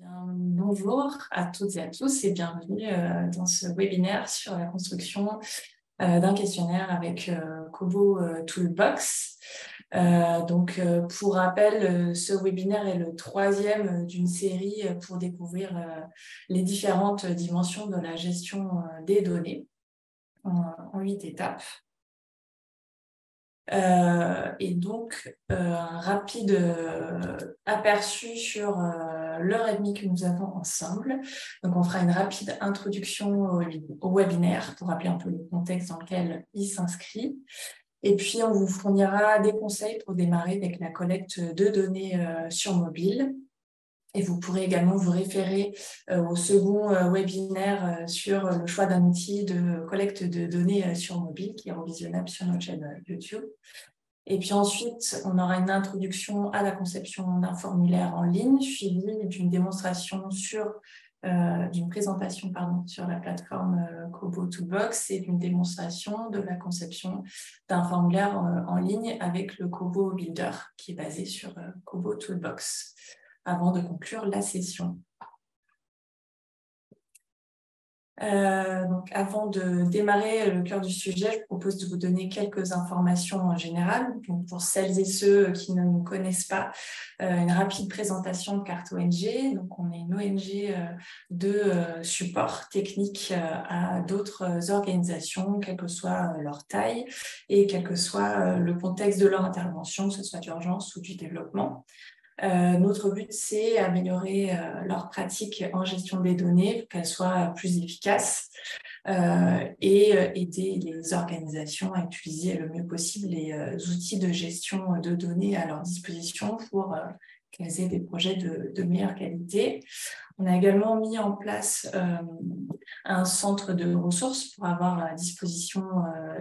Bien, bonjour à toutes et à tous et bienvenue dans ce webinaire sur la construction d'un questionnaire avec Kobo Toolbox. Pour rappel, ce webinaire est le troisième d'une série pour découvrir les différentes dimensions de la gestion des données en 8 étapes. Un rapide aperçu sur l'heure et demie que nous avons ensemble. Donc, on fera une rapide introduction au webinaire pour rappeler un peu le contexte dans lequel il s'inscrit. Et puis, on vous fournira des conseils pour démarrer avec la collecte de données sur mobile. Et vous pourrez également vous référer au second webinaire sur le choix d'un outil de collecte de données sur mobile qui est revisionnable sur notre chaîne YouTube. Et puis ensuite, on aura une introduction à la conception d'un formulaire en ligne, suivie d'une démonstration d'une présentation sur la plateforme Kobo Toolbox et d'une démonstration de la conception d'un formulaire en ligne avec le Kobo Builder qui est basé sur Kobo Toolbox, avant de conclure la session. Avant de démarrer le cœur du sujet, je propose de vous donner quelques informations en général. Donc, pour celles et ceux qui ne nous connaissent pas, une rapide présentation de Carte ONG. Donc, on est une ONG de support technique à d'autres organisations, quelle que soit leur taille et quel que soit le contexte de leur intervention, que ce soit d'urgence ou du développement. Notre but, c'est améliorer leur pratique en gestion des données pour qu'elles soient plus efficaces et aider les organisations à utiliser le mieux possible les outils de gestion de données à leur disposition pour qu'elles aient des projets de meilleure qualité. On a également mis en place un centre de ressources pour avoir à disposition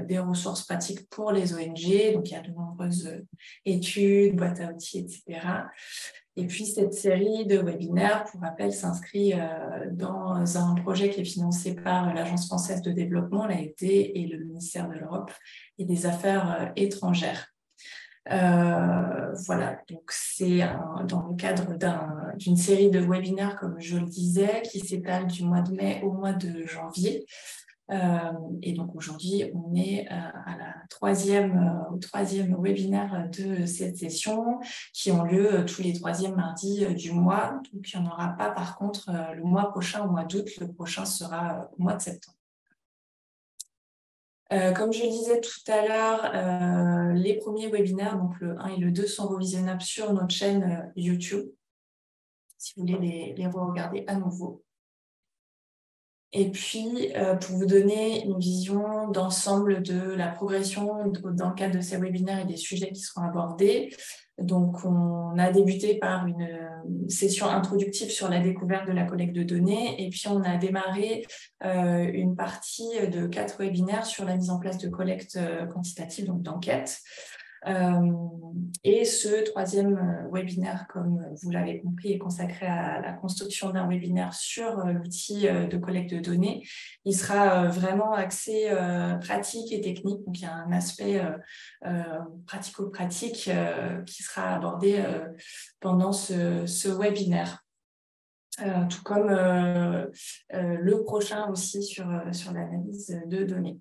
des ressources pratiques pour les ONG. Donc, il y a de nombreuses études, boîtes à outils, etc. Et puis, cette série de webinaires, pour rappel, s'inscrit dans un projet qui est financé par l'Agence française de développement, l'AFD, et le ministère de l'Europe et des Affaires étrangères. Voilà, donc c'est dans le cadre d'une série de webinaires, comme je le disais, qui s'étale du mois de mai au mois de janvier. Et donc aujourd'hui, on est au troisième webinaire de cette session qui ont lieu tous les troisièmes mardis du mois. Donc il n'y en aura pas par contre le mois prochain, au mois d'août. Le prochain sera au mois de septembre. Comme je le disais tout à l'heure, les premiers webinaires, donc le 1 et le 2, sont revisionnables sur notre chaîne YouTube, si vous voulez les re-regarder à nouveau. Et puis, pour vous donner une vision d'ensemble de la progression dans le cadre de ces webinaires et des sujets qui seront abordés. Donc, on a débuté par une session introductive sur la découverte de la collecte de données. Et puis, on a démarré une partie de 4 webinaires sur la mise en place de collecte quantitative, donc d'enquête. Et ce troisième webinaire, comme vous l'avez compris, est consacré à la construction d'un webinaire sur l'outil de collecte de données. Il sera vraiment axé pratique et technique, donc il y a un aspect pratico-pratique qui sera abordé pendant ce webinaire. Tout comme le prochain aussi sur l'analyse de données.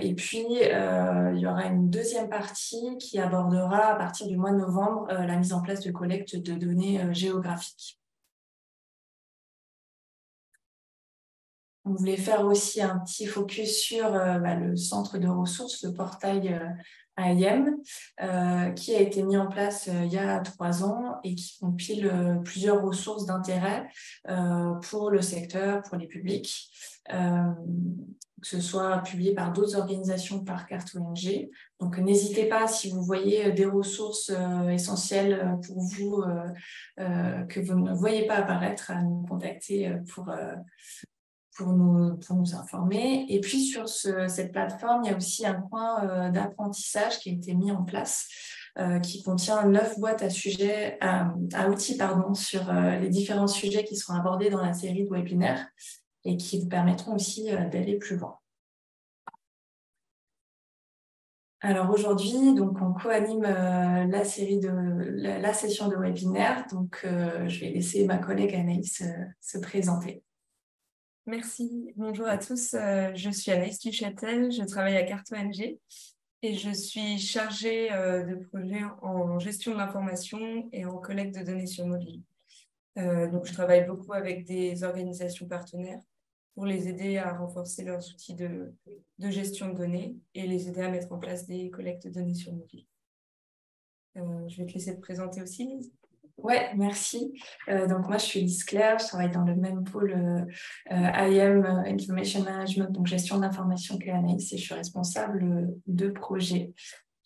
Et puis, il y aura une deuxième partie qui abordera à partir du mois de novembre la mise en place de collecte de données géographiques. On voulait faire aussi un petit focus sur le centre de ressources, le portail AIM, qui a été mis en place il y a 3 ans et qui compile plusieurs ressources d'intérêt pour le secteur, pour les publics, que ce soit publié par d'autres organisations, par Carte ONG. Donc, n'hésitez pas, si vous voyez des ressources essentielles pour vous que vous ne voyez pas apparaître, à nous contacter pour nous informer. Et puis, sur cette plateforme, il y a aussi un coin d'apprentissage qui a été mis en place, qui contient 9 boîtes à outils sur les différents sujets qui seront abordés dans la série de webinaires et qui vous permettront aussi d'aller plus loin. Alors aujourd'hui, donc on co-anime la session de webinaire. Donc je vais laisser ma collègue Anaïs se présenter. Merci. Bonjour à tous. Je suis Anaïs Duchâtel. Je travaille à Cart-ONG et je suis chargée de projet en gestion de l'information et en collecte de données sur mobile. Donc, je travaille beaucoup avec des organisations partenaires pour les aider à renforcer leurs outils de gestion de données et les aider à mettre en place des collectes de données sur mobile. Je vais te laisser te présenter aussi, Lise. Ouais, merci. Donc moi, je suis Lise Claire, je travaille dans le même pôle IAM Information Management, donc gestion d'information qu'Anaïs, et je suis responsable de projet.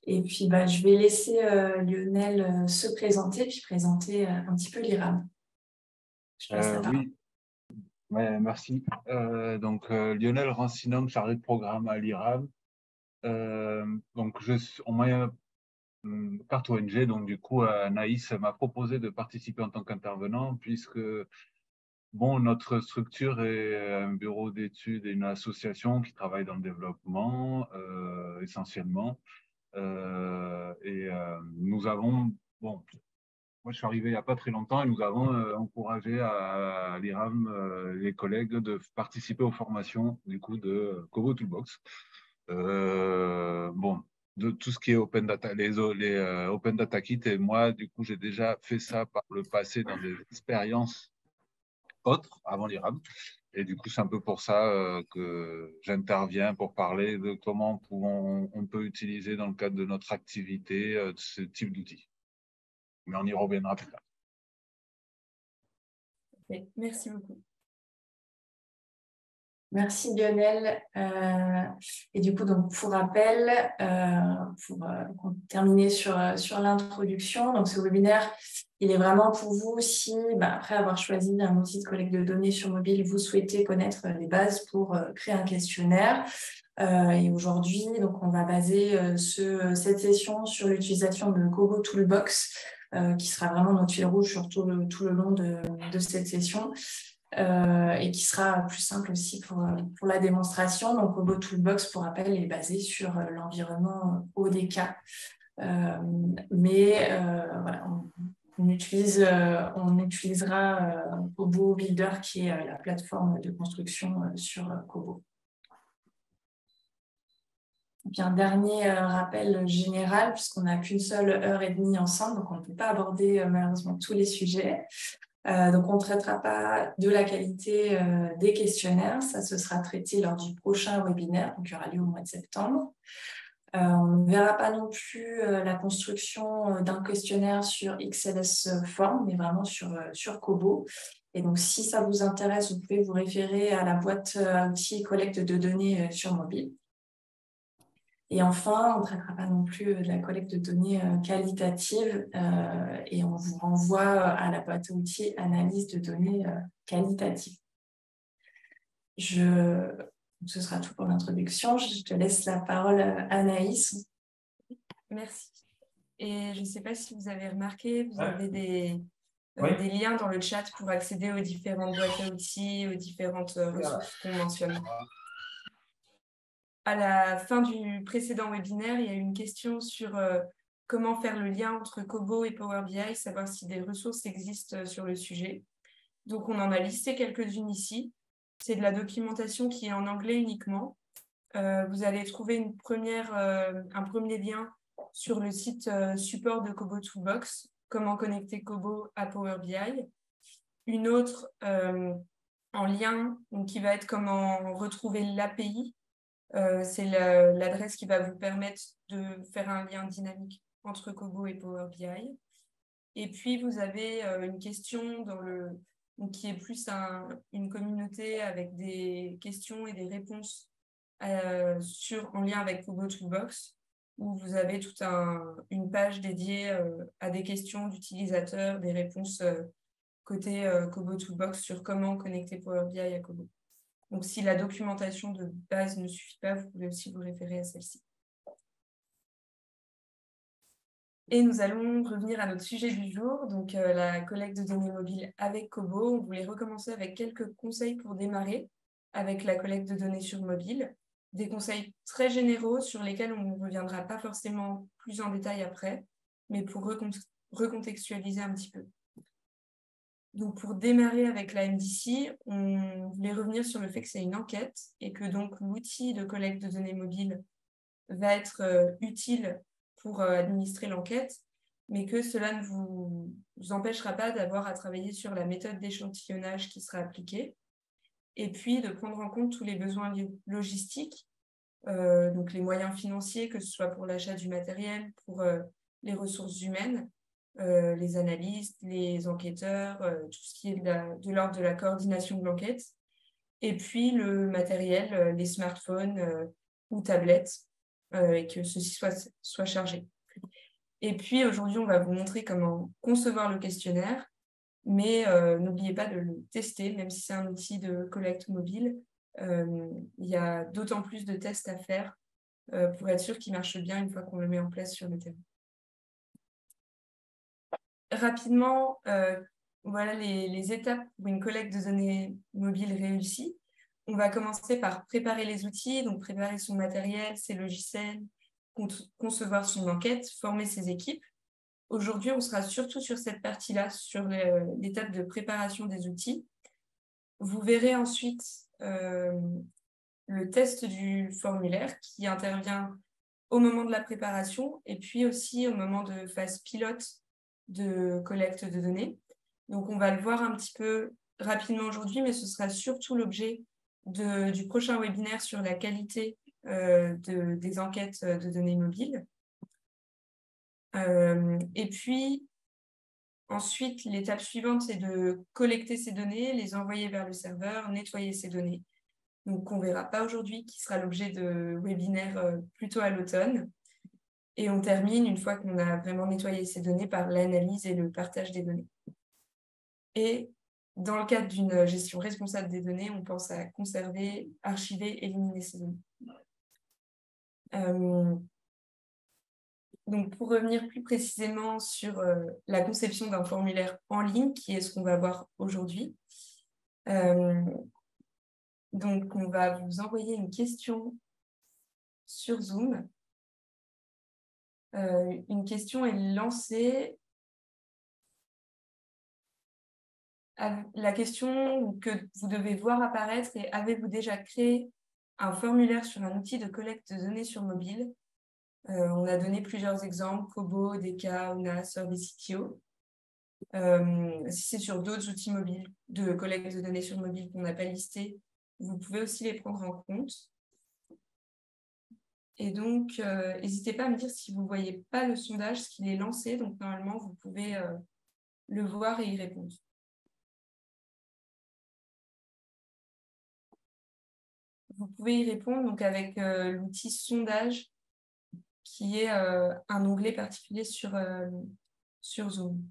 Et puis, je vais laisser Lionel se présenter, puis présenter un petit peu l'IRAM. Je te laisse la parole. Oui, ouais, merci. Lionel Rancinom, chargé de programme à l'IRAM. Donc, je suis en moyen carte ONG, donc du coup, Naïs m'a proposé de participer en tant qu'intervenant, puisque bon, notre structure est un bureau d'études et une association qui travaille dans le développement essentiellement. Nous avons, bon, moi, je suis arrivé il n'y a pas très longtemps et nous avons encouragé à l'IRAM les collègues de participer aux formations du coup de Kobo Toolbox. De tout ce qui est Open Data, les Open Data Kit. Et moi, du coup, j'ai déjà fait ça par le passé dans des expériences autres avant l'IRAM. Et du coup, c'est un peu pour ça que j'interviens pour parler de comment on peut utiliser dans le cadre de notre activité ce type d'outils. Mais on y reviendra plus tard. Okay. Merci beaucoup. Merci Lionel. Et du coup, donc, pour rappel, pour terminer sur l'introduction, donc ce webinaire, il est vraiment pour vous si, après avoir choisi un outil de collecte de données sur mobile, vous souhaitez connaître les bases pour créer un questionnaire. Et aujourd'hui, donc, on va baser cette session sur l'utilisation de Kobo Toolbox, qui sera vraiment notre fil rouge sur tout le long de cette session. Et qui sera plus simple aussi pour la démonstration. Donc, Kobo Toolbox, pour rappel, est basé sur l'environnement ODK. Voilà, on utilisera Kobo Builder, qui est la plateforme de construction sur Kobo. Et puis un dernier rappel général, puisqu'on n'a qu'une seule heure et demie ensemble, donc on ne peut pas aborder malheureusement tous les sujets. Donc, on ne traitera pas de la qualité des questionnaires. Ça, ce sera traité lors du prochain webinaire, donc, qui aura lieu au mois de septembre. On ne verra pas non plus la construction d'un questionnaire sur XLS Form, mais vraiment sur Kobo. Et donc, si ça vous intéresse, vous pouvez vous référer à la boîte à outils collecte de données sur mobile. Et enfin, on ne traitera pas non plus de la collecte de données qualitative et on vous renvoie à la boîte à outils analyse de données qualitatives. Ce sera tout pour l'introduction. Je te laisse la parole à Anaïs. Merci. Et je ne sais pas si vous avez remarqué, vous avez des liens dans le chat pour accéder aux différentes boîtes à outils, aux différentes ressources qu'on mentionne. À la fin du précédent webinaire, il y a eu une question sur comment faire le lien entre Kobo et Power BI, savoir si des ressources existent sur le sujet. Donc, on en a listé quelques-unes ici. C'est de la documentation qui est en anglais uniquement. Vous allez trouver un premier lien sur le site support de Kobo Toolbox, comment connecter Kobo à Power BI. Une autre en lien, donc, qui va être comment retrouver l'API. C'est l'adresse qui va vous permettre de faire un lien dynamique entre Kobo et Power BI. Et puis, vous avez une question qui est plus une communauté avec des questions et des réponses en lien avec Kobo Toolbox, où vous avez toute une page dédiée à des questions d'utilisateurs, des réponses côté Kobo Toolbox sur comment connecter Power BI à Kobo. Donc, si la documentation de base ne suffit pas, vous pouvez aussi vous référer à celle-ci. Et nous allons revenir à notre sujet du jour, donc la collecte de données mobiles avec Kobo. On voulait recommencer avec quelques conseils pour démarrer avec la collecte de données sur mobile. des conseils très généraux sur lesquels on ne reviendra pas forcément plus en détail après, mais pour recontextualiser un petit peu. Donc, pour démarrer avec la MDC, on voulait revenir sur le fait que c'est une enquête et que donc l'outil de collecte de données mobiles va être utile pour administrer l'enquête, mais que cela ne vous empêchera pas d'avoir à travailler sur la méthode d'échantillonnage qui sera appliquée, et puis de prendre en compte tous les besoins logistiques, donc les moyens financiers, que ce soit pour l'achat du matériel, pour les ressources humaines, les analystes, les enquêteurs, tout ce qui est de l'ordre de la coordination de l'enquête, et puis le matériel, les smartphones ou tablettes, et que ceci soit chargé. Et puis aujourd'hui, on va vous montrer comment concevoir le questionnaire, mais n'oubliez pas de le tester, même si c'est un outil de collecte mobile. Il y a d'autant plus de tests à faire pour être sûr qu'il marche bien une fois qu'on le met en place sur le terrain. Rapidement, voilà les étapes pour une collecte de données mobiles réussie. On va commencer par préparer les outils, donc préparer son matériel, ses logiciels, concevoir son enquête, former ses équipes. Aujourd'hui, on sera surtout sur cette partie-là, sur l'étape de préparation des outils. Vous verrez ensuite le test du formulaire qui intervient au moment de la préparation et puis aussi au moment de phase pilote de collecte de données. Donc, on va le voir un petit peu rapidement aujourd'hui, mais ce sera surtout l'objet du prochain webinaire sur la qualité des enquêtes de données mobiles. Et puis, ensuite, l'étape suivante, c'est de collecter ces données, les envoyer vers le serveur, nettoyer ces données. Donc, on ne verra pas aujourd'hui, qui sera l'objet de webinaire plutôt à l'automne. Et on termine, une fois qu'on a vraiment nettoyé ces données, par l'analyse et le partage des données. Et dans le cadre d'une gestion responsable des données, on pense à conserver, archiver, éliminer ces données. Donc, pour revenir plus précisément sur la conception d'un formulaire en ligne, qui est ce qu'on va voir aujourd'hui. Donc, on va vous envoyer une question sur Zoom. Une question est lancée. La question que vous devez voir apparaître est: avez-vous déjà créé un formulaire sur un outil de collecte de données sur mobile? On a donné plusieurs exemples: Kobo, Deka, Oona, Servicitio. Si c'est sur d'autres outils mobiles de collecte de données sur mobile qu'on n'a pas listés, vous pouvez aussi les prendre en compte. Et donc, n'hésitez pas à me dire si vous ne voyez pas le sondage, ce qu'il est lancé. Donc, normalement, vous pouvez le voir et y répondre. Vous pouvez y répondre donc, avec l'outil sondage, qui est un onglet particulier sur Zoom.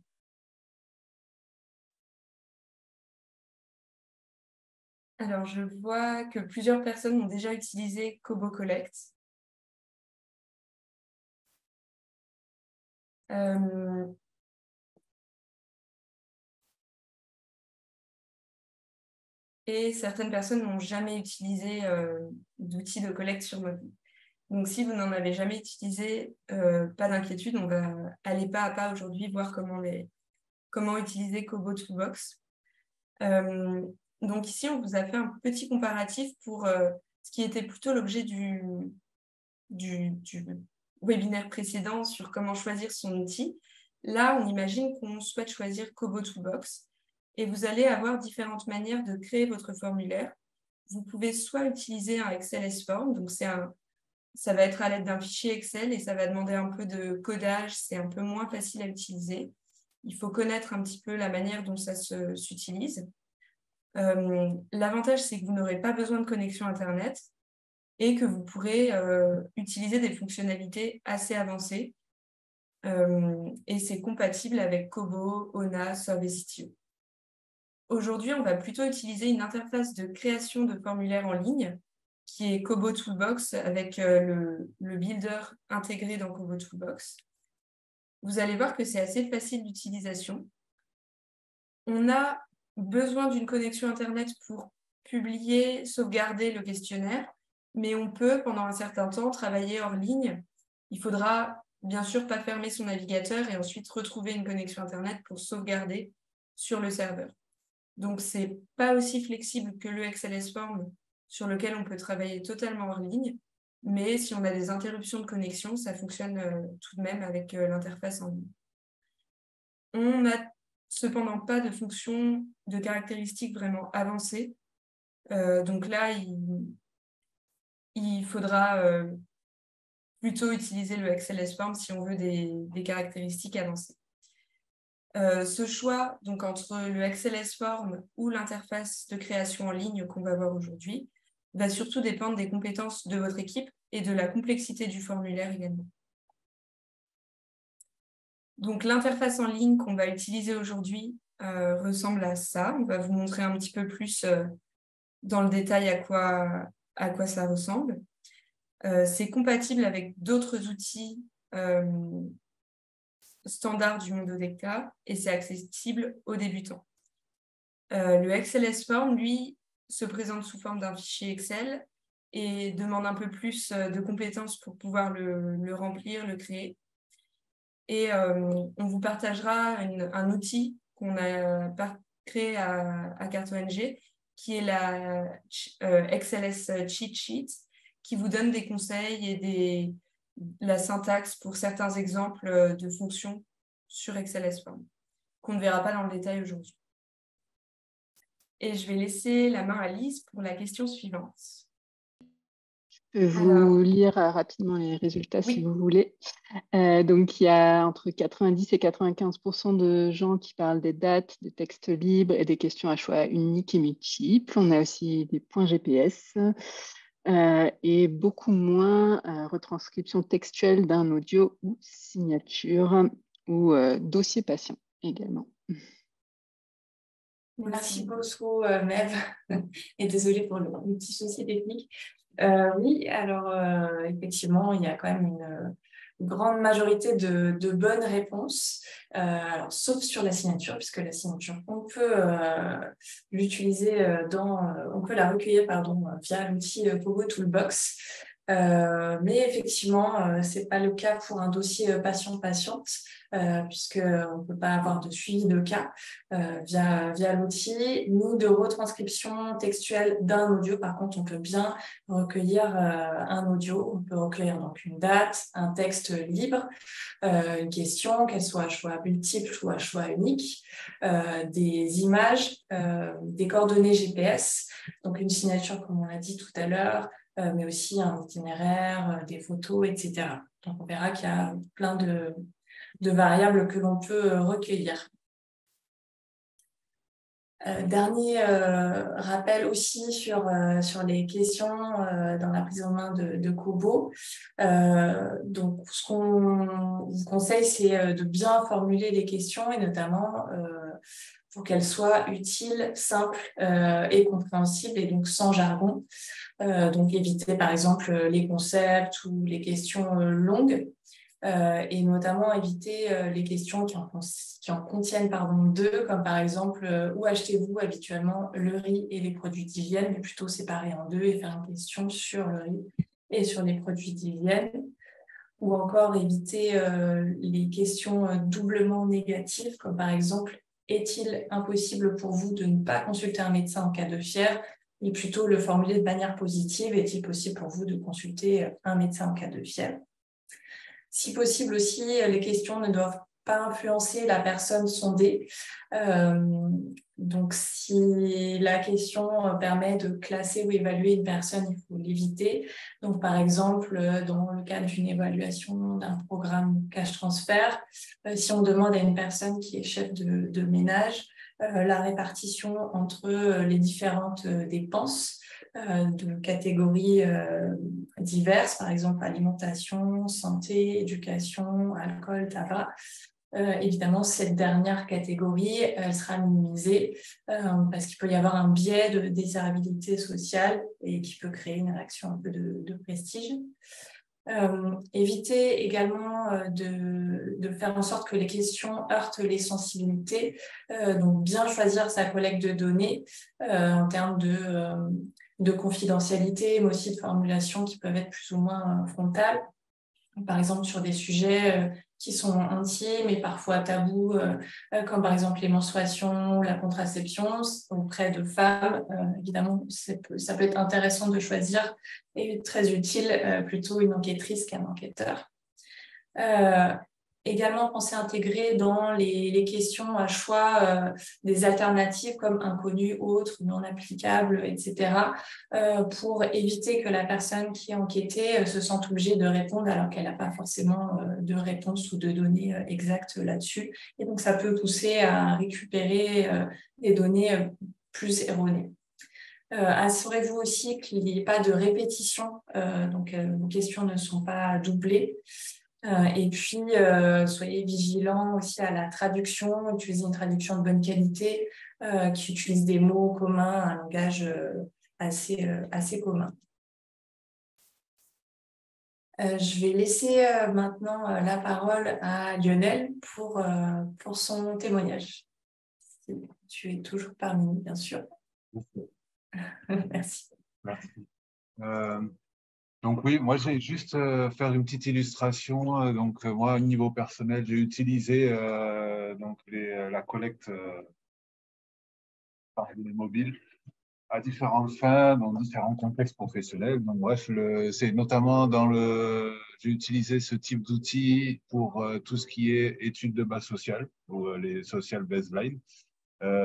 Alors, je vois que plusieurs personnes ont déjà utilisé Kobo Collect. Et certaines personnes n'ont jamais utilisé d'outils de collecte sur mobile. Donc, si vous n'en avez jamais utilisé, pas d'inquiétude, on va aller pas à pas aujourd'hui voir comment utiliser Kobo Toolbox. Donc ici, on vous a fait un petit comparatif pour ce qui était plutôt l'objet du webinaire précédent sur comment choisir son outil. Là, on imagine qu'on souhaite choisir Kobo Toolbox et vous allez avoir différentes manières de créer votre formulaire. Vous pouvez soit utiliser un XLS Form, donc ça va être à l'aide d'un fichier Excel et ça va demander un peu de codage, c'est un peu moins facile à utiliser. Il faut connaître un petit peu la manière dont ça s'utilise. L'avantage, c'est que vous n'aurez pas besoin de connexion Internet et que vous pourrez utiliser des fonctionnalités assez avancées. Et c'est compatible avec Kobo, Oona, Servicitio. Aujourd'hui, on va plutôt utiliser une interface de création de formulaires en ligne qui est Kobo Toolbox avec le builder intégré dans Kobo Toolbox. Vous allez voir que c'est assez facile d'utilisation. On a besoin d'une connexion Internet pour publier, sauvegarder le questionnaire. mais on peut, pendant un certain temps, travailler hors ligne. Il faudra bien sûr pas fermer son navigateur et ensuite retrouver une connexion Internet pour sauvegarder sur le serveur. Donc, ce n'est pas aussi flexible que le XLS Form sur lequel on peut travailler totalement hors ligne, mais si on a des interruptions de connexion, ça fonctionne tout de même avec l'interface en ligne. On n'a cependant pas de fonction de caractéristiques vraiment avancées. Donc là, il faudra plutôt utiliser le XLS Form si on veut des caractéristiques avancées. Ce choix donc, entre le XLS Form ou l'interface de création en ligne qu'on va voir aujourd'hui va surtout dépendre des compétences de votre équipe et de la complexité du formulaire également. Donc, l'interface en ligne qu'on va utiliser aujourd'hui ressemble à ça. On va vous montrer un petit peu plus dans le détail à quoi ça ressemble. C'est compatible avec d'autres outils standards du Mondodeca et c'est accessible aux débutants. Le XLS Form, lui, se présente sous forme d'un fichier Excel et demande un peu plus de compétences pour pouvoir le remplir, le créer. Et on vous partagera un outil qu'on a créé à CartoNG, qui est la XLS Cheat Sheet, qui vous donne des conseils et la syntaxe pour certains exemples de fonctions sur XLS Form, qu'on ne verra pas dans le détail aujourd'hui. Et je vais laisser la main à Lise pour la question suivante. Je peux vous lire rapidement les résultats si vous voulez. Donc, il y a entre 90 et 95% de gens qui parlent des dates, des textes libres et des questions à choix uniques et multiples. On a aussi des points GPS et beaucoup moins retranscription textuelle d'un audio ou signature ou dossier patient également. Merci beaucoup, Maeve. Et désolée pour le petit souci technique. Oui, alors effectivement, il y a quand même une grande majorité de bonnes réponses, alors, sauf sur la signature, puisque la signature, on peut l'utiliser on peut la recueillir via l'outil Pogo Toolbox. Mais effectivement, ce n'est pas le cas pour un dossier patient-patiente, puisqu'on ne peut pas avoir de suivi de cas via l'outil, ni de retranscription textuelle d'un audio. Par contre, on peut bien recueillir un audio. On peut recueillir donc une date, un texte libre, une question, qu'elle soit à choix multiple ou à choix unique, des images, des coordonnées GPS, donc une signature comme on l'a dit tout à l'heure, mais aussi un itinéraire, des photos, etc. Donc on verra qu'il y a plein de variables que l'on peut recueillir. Dernier rappel aussi sur les questions dans la prise en main de Kobo. Donc, ce qu'on vous conseille, c'est de bien formuler les questions et notamment pour qu'elles soient utiles, simples et compréhensibles et donc sans jargon. Donc, éviter par exemple les concepts ou les questions longues. Et notamment éviter les questions qui en contiennent deux, comme par exemple où achetez-vous habituellement le riz et les produits d'hygiène, mais plutôt séparer en deux et faire une question sur le riz et sur les produits d'hygiène. Ou encore éviter les questions doublement négatives, comme par exemple est-il impossible pour vous de ne pas consulter un médecin en cas de fièvre, et plutôt le formuler de manière positive, est-il possible pour vous de consulter un médecin en cas de fièvre? Si possible aussi, les questions ne doivent pas influencer la personne sondée. Donc, si la question permet de classer ou évaluer une personne, il faut l'éviter. Donc, par exemple, dans le cadre d'une évaluation d'un programme cash transfert, si on demande à une personne qui est chef de ménage la répartition entre les différentes dépenses, de catégories diverses, par exemple alimentation, santé, éducation, alcool, tabac. Évidemment, cette dernière catégorie, elle sera minimisée parce qu'il peut y avoir un biais de désirabilité sociale et qui peut créer une réaction un peu de prestige. Éviter également de faire en sorte que les questions heurtent les sensibilités, donc bien choisir sa collecte de données en termes de de confidentialité, mais aussi de formulations qui peuvent être plus ou moins frontales. Par exemple, sur des sujets qui sont intimes et parfois tabous, comme par exemple les menstruations, la contraception, auprès de femmes. Évidemment, ça peut être intéressant de choisir et très utile plutôt une enquêtrice qu'un enquêteur. Également, penser à intégrer dans les questions à choix des alternatives comme inconnues, autres, non applicables, etc., pour éviter que la personne qui est enquêtée se sente obligée de répondre alors qu'elle n'a pas forcément de réponse ou de données exactes là-dessus. Et donc, ça peut pousser à récupérer des données plus erronées. Assurez-vous aussi qu'il n'y ait pas de répétition, donc vos questions ne sont pas doublées. Et puis, soyez vigilants aussi à la traduction, utilisez une traduction de bonne qualité qui utilise des mots communs, un langage assez commun. Je vais laisser maintenant la parole à Lionel pour son témoignage. Tu es toujours parmi nous, bien sûr. Merci. Merci. Donc oui, moi j'ai juste faire une petite illustration. Donc moi, au niveau personnel, j'ai utilisé donc la collecte par les mobiles à différentes fins, dans différents contextes professionnels. Donc bref, c'est notamment j'ai utilisé ce type d'outils pour tout ce qui est études de base sociale, ou les social baseline.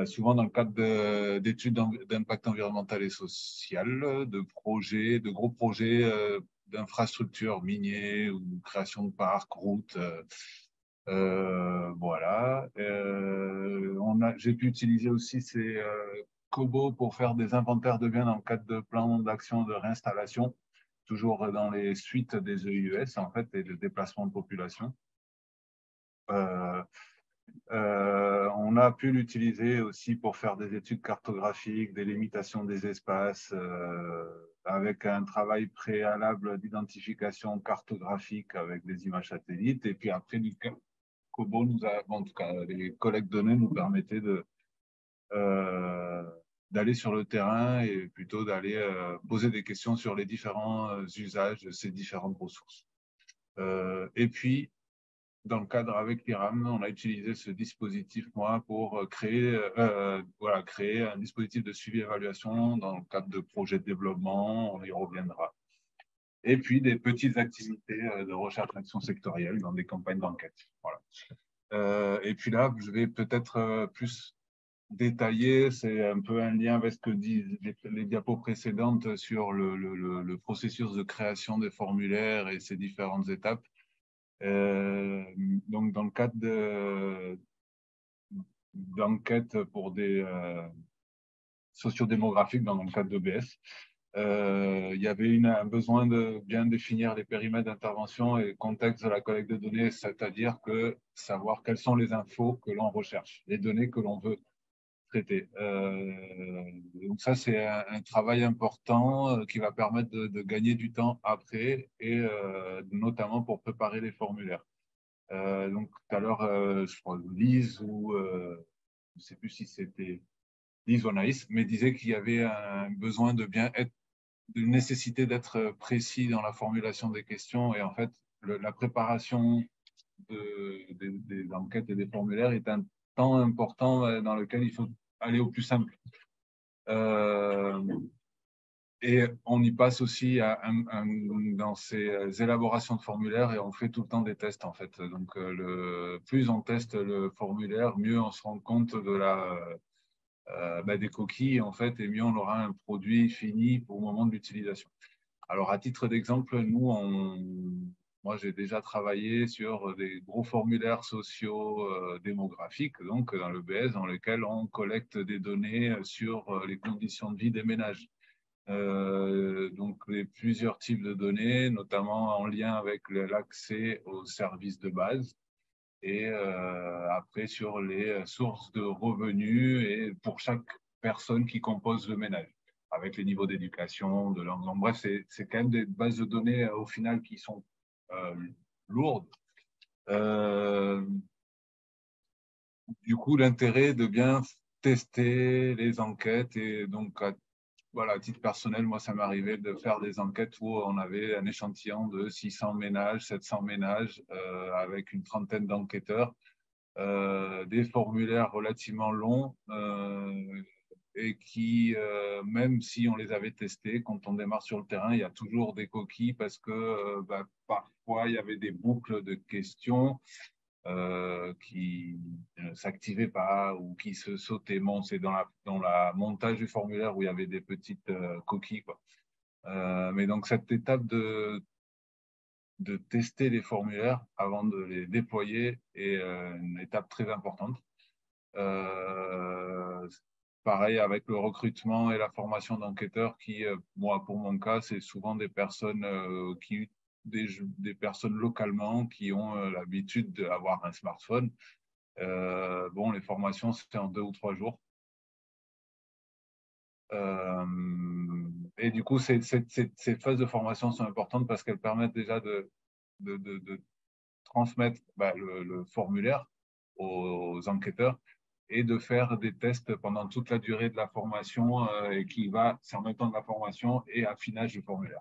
Souvent dans le cadre d'études d'impact environnemental et social, de projets, de gros projets d'infrastructures miniers ou création de parcs, routes. Voilà. J'ai pu utiliser aussi ces Kobo pour faire des inventaires de biens dans le cadre de plans d'action de réinstallation, toujours dans les suites des EIES en fait, et de déplacement de population. On a pu l'utiliser aussi pour faire des études cartographiques, des limitations des espaces, avec un travail préalable d'identification cartographique avec des images satellites. Et puis après, Kobo en tout cas, les collectes de données nous permettaient d'aller sur le terrain et plutôt d'aller poser des questions sur les différents usages de ces différentes ressources. Et puis, dans le cadre avec l'IRAM, on a utilisé ce dispositif, pour créer un dispositif de suivi-évaluation dans le cadre de projets de développement, on y reviendra. Et puis des petites activités de recherche-action sectorielle dans des campagnes d'enquête. Voilà. Et puis là, je vais peut-être plus détailler, c'est un peu un lien avec ce que disent les diapos précédentes sur le processus de création des formulaires et ses différentes étapes. Donc, dans le cadre d'enquêtes pour des sociodémographiques, dans le cadre d'EBS, il y avait un besoin de bien définir les périmètres d'intervention et le contexte de la collecte de données, c'est-à-dire savoir quelles sont les infos que l'on recherche, les données que l'on veut traiter. Donc ça, c'est un travail important qui va permettre de gagner du temps après et notamment pour préparer les formulaires. Donc tout à l'heure, je crois Lise ou je ne sais plus si c'était Lise ou Anaïs, mais disait qu'il y avait un besoin de une nécessité d'être précis dans la formulation des questions et en fait la préparation des enquêtes et des formulaires est un temps important dans lequel il faut aller au plus simple. Et on y passe aussi dans ces élaborations de formulaires et on fait tout le temps des tests en fait. Donc plus on teste le formulaire, mieux on se rend compte des coquilles en fait et mieux on aura un produit fini au moment de l'utilisation. Alors à titre d'exemple, moi j'ai déjà travaillé sur des gros formulaires sociaux démographiques, donc dans le BS, dans lesquels on collecte des données sur les conditions de vie des ménages. Donc plusieurs types de données, notamment en lien avec l'accès aux services de base et après sur les sources de revenus et pour chaque personne qui compose le ménage, avec les niveaux d'éducation, de langue. Donc, bref, c'est quand même des bases de données au final qui sont lourdes. Du coup, l'intérêt de bien tester les enquêtes et donc voilà, à titre personnel, moi, ça m'arrivait de faire des enquêtes où on avait un échantillon de 600 ménages, 700 ménages, avec une trentaine d'enquêteurs, des formulaires relativement longs, et qui, même si on les avait testés, quand on démarre sur le terrain, il y a toujours des coquilles parce que parfois, il y avait des boucles de questions qui ne s'activaient pas ou qui se sautaient. Bon, c'est dans la montage du formulaire où il y avait des petites coquilles, quoi. Mais donc, cette étape de tester les formulaires avant de les déployer est une étape très importante. Pareil avec le recrutement et la formation d'enquêteurs qui, moi, pour mon cas, c'est souvent des personnes des personnes localement qui ont l'habitude d'avoir un smartphone. Bon, les formations, c'était en 2 ou 3 jours. Et du coup, ces phases de formation sont importantes parce qu'elles permettent déjà de transmettre le formulaire aux enquêteurs et de faire des tests pendant toute la durée de la formation et c'est en même temps de la formation et affinage du formulaire.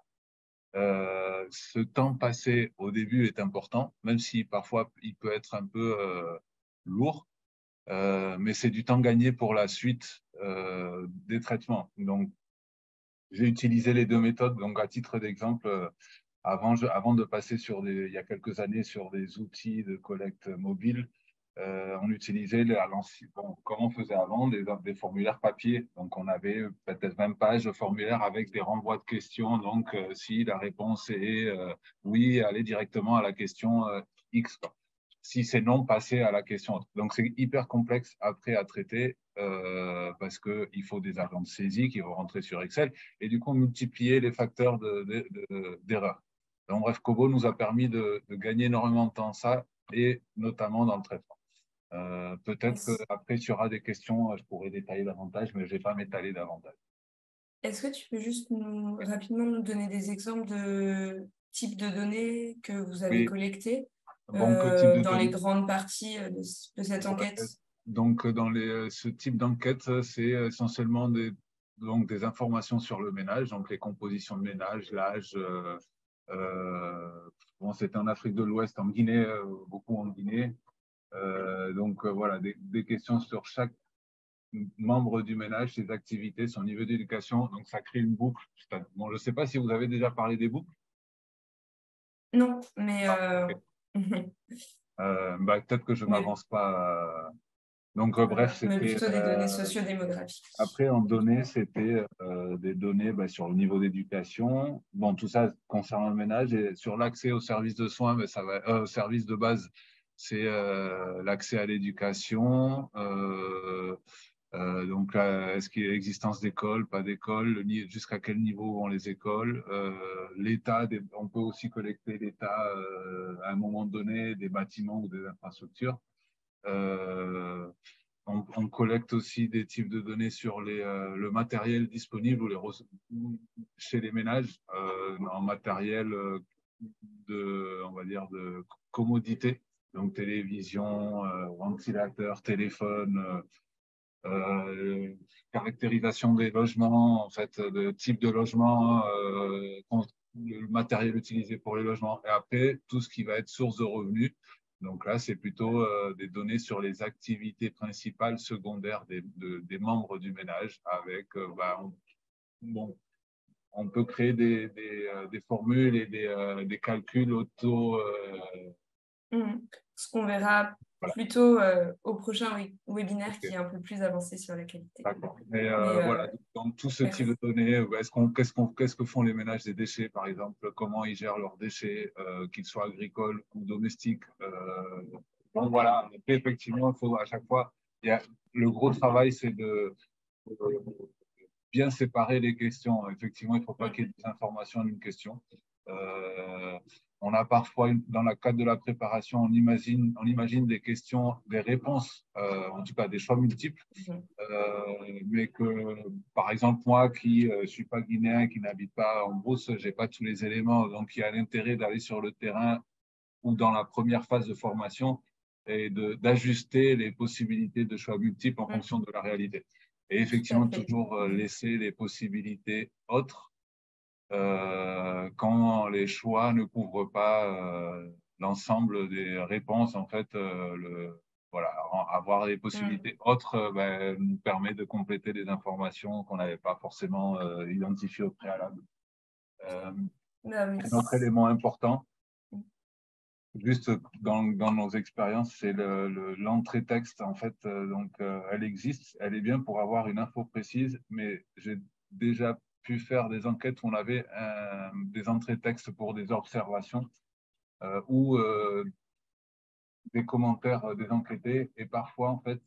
Ce temps passé au début est important, même si parfois il peut être un peu lourd, mais c'est du temps gagné pour la suite des traitements. Donc, j'ai utilisé les 2 méthodes. Donc, à titre d'exemple, avant de passer il y a quelques années sur des outils de collecte mobile, on utilisait comme on faisait avant, des formulaires papier. Donc, on avait peut-être 20 pages de formulaires avec des renvois de questions. Donc, si la réponse est oui, allez directement à la question X. Si c'est non, passer à la question autre. Donc, c'est hyper complexe après à traiter parce qu'il faut des agents de saisie qui vont rentrer sur Excel et du coup multiplier les facteurs d'erreur. Donc, bref, Kobo nous a permis de gagner énormément de temps ça et notamment dans le traitement. Peut-être qu'après, il y aura des questions, je pourrais détailler davantage, mais je ne vais pas m'étaler davantage. Est-ce que tu peux juste rapidement nous donner des exemples de types de données que vous avez collectées dans les grandes parties de cette enquête? Donc, dans ce type d'enquête, c'est essentiellement des informations sur le ménage, donc les compositions de ménage, l'âge. Bon, c'était en Afrique de l'Ouest, en Guinée, beaucoup en Guinée. Donc, voilà, des questions sur chaque membre du ménage, ses activités, son niveau d'éducation. Donc, ça crée une boucle. Bon, je ne sais pas si vous avez déjà parlé des boucles. Non, mais peut-être que je ne m'avance pas. Donc, bref, c'était… Mais plutôt des données sociodémographiques. Après, en données, c'était des données sur le niveau d'éducation. Bon, tout ça concernant le ménage. Et sur l'accès aux services de soins, aux services de base, c'est l'accès à l'éducation. Donc, est-ce qu'il y a l'existence d'écoles, pas d'écoles, jusqu'à quel niveau vont les écoles, l'état, on peut aussi collecter l'état à un moment donné des bâtiments ou des infrastructures. On collecte aussi des types de données sur le matériel disponible chez les ménages, en matériel on va dire, de commodité, donc télévision, ventilateur, téléphone, caractérisation des logements, en fait, de type de logement, le matériel utilisé pour les logements, et après, tout ce qui va être source de revenus. Donc là, c'est plutôt des données sur les activités principales, secondaires des membres du ménage avec, on peut créer des formules et des calculs auto… Ce qu'on verra plutôt au prochain webinaire qui est un peu plus avancé sur la qualité. D'accord. Mais voilà, dans tout ce type de données, qu'est-ce que font les ménages des déchets, par exemple, comment ils gèrent leurs déchets, qu'ils soient agricoles ou domestiques. Donc voilà, effectivement, il faut à chaque fois, le gros travail, c'est de bien séparer les questions. Effectivement, il ne faut pas qu'il y ait des informations en une question. On a parfois, dans le cadre de la préparation, on imagine des questions, des réponses, en tout cas des choix multiples, mais que, par exemple, moi qui ne suis pas guinéen, qui n'habite pas en Brousse, je n'ai pas tous les éléments. Donc, il y a l'intérêt d'aller sur le terrain ou dans la première phase de formation et d'ajuster les possibilités de choix multiples en fonction de la réalité. Et effectivement, toujours laisser les possibilités autres quand les choix ne couvrent pas l'ensemble des réponses. En fait, voilà, avoir des possibilités autres nous permet de compléter des informations qu'on n'avait pas forcément identifiées au préalable. Un autre élément important, juste dans nos expériences, c'est l'entrée texte. En fait, elle existe, elle est bien pour avoir une info précise, mais j'ai déjà pu faire des enquêtes où on avait des entrées texte pour des observations ou des commentaires des enquêtés. Et parfois, en fait,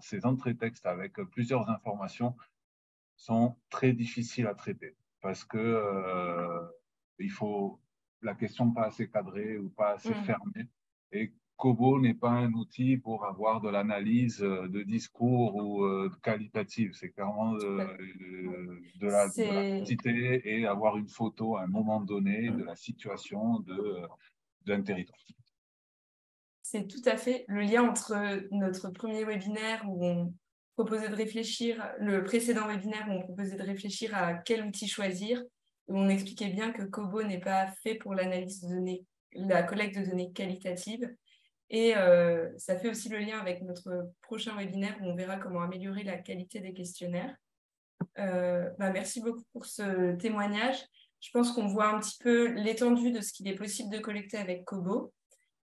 ces entrées texte avec plusieurs informations sont très difficiles à traiter parce que il faut la question pas assez cadrée ou pas assez fermée. Et Kobo n'est pas un outil pour avoir de l'analyse de discours ou qualitative. C'est clairement de la quantité et avoir une photo à un moment donné de la situation d'un territoire. C'est tout à fait le lien entre notre premier webinaire où on proposait de réfléchir, le précédent webinaire où on proposait de réfléchir à quel outil choisir, où on expliquait bien que Kobo n'est pas fait pour l'analyse de données, la collecte de données qualitatives. Et ça fait aussi le lien avec notre prochain webinaire où on verra comment améliorer la qualité des questionnaires. Merci beaucoup pour ce témoignage. Je pense qu'on voit un petit peu l'étendue de ce qu'il est possible de collecter avec Kobo.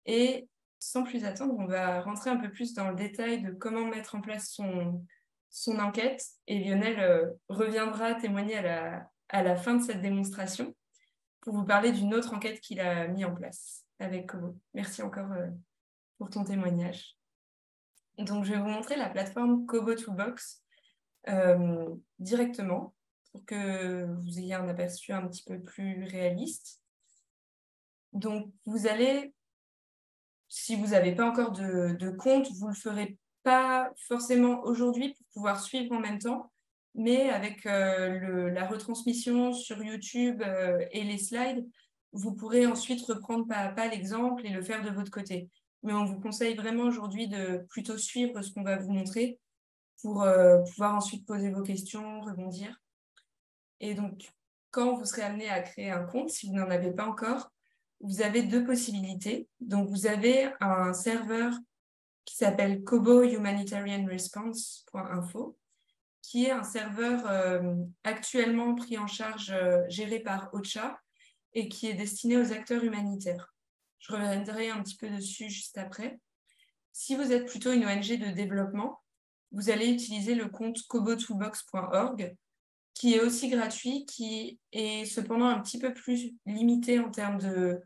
Et sans plus attendre, on va rentrer un peu plus dans le détail de comment mettre en place son enquête. Et Lionel reviendra témoigner à la fin de cette démonstration pour vous parler d'une autre enquête qu'il a mis en place avec Kobo. Merci encore pour ton témoignage. Donc, je vais vous montrer la plateforme Kobo Toolbox directement pour que vous ayez un aperçu un petit peu plus réaliste. Donc, vous allez, si vous n'avez pas encore de compte, vous ne le ferez pas forcément aujourd'hui pour pouvoir suivre en même temps, mais avec la retransmission sur YouTube et les slides, vous pourrez ensuite reprendre pas à pas l'exemple et le faire de votre côté. Mais on vous conseille vraiment aujourd'hui de plutôt suivre ce qu'on va vous montrer pour pouvoir ensuite poser vos questions, rebondir. Et donc, quand vous serez amené à créer un compte, si vous n'en avez pas encore, vous avez deux possibilités. Donc, vous avez un serveur qui s'appelle kobohumanitarianresponse.info, qui est un serveur actuellement pris en charge, géré par OCHA, et qui est destiné aux acteurs humanitaires. Je reviendrai un petit peu dessus juste après. Si vous êtes plutôt une ONG de développement, vous allez utiliser le compte kobotoolbox.org, qui est aussi gratuit, qui est cependant un petit peu plus limité en termes de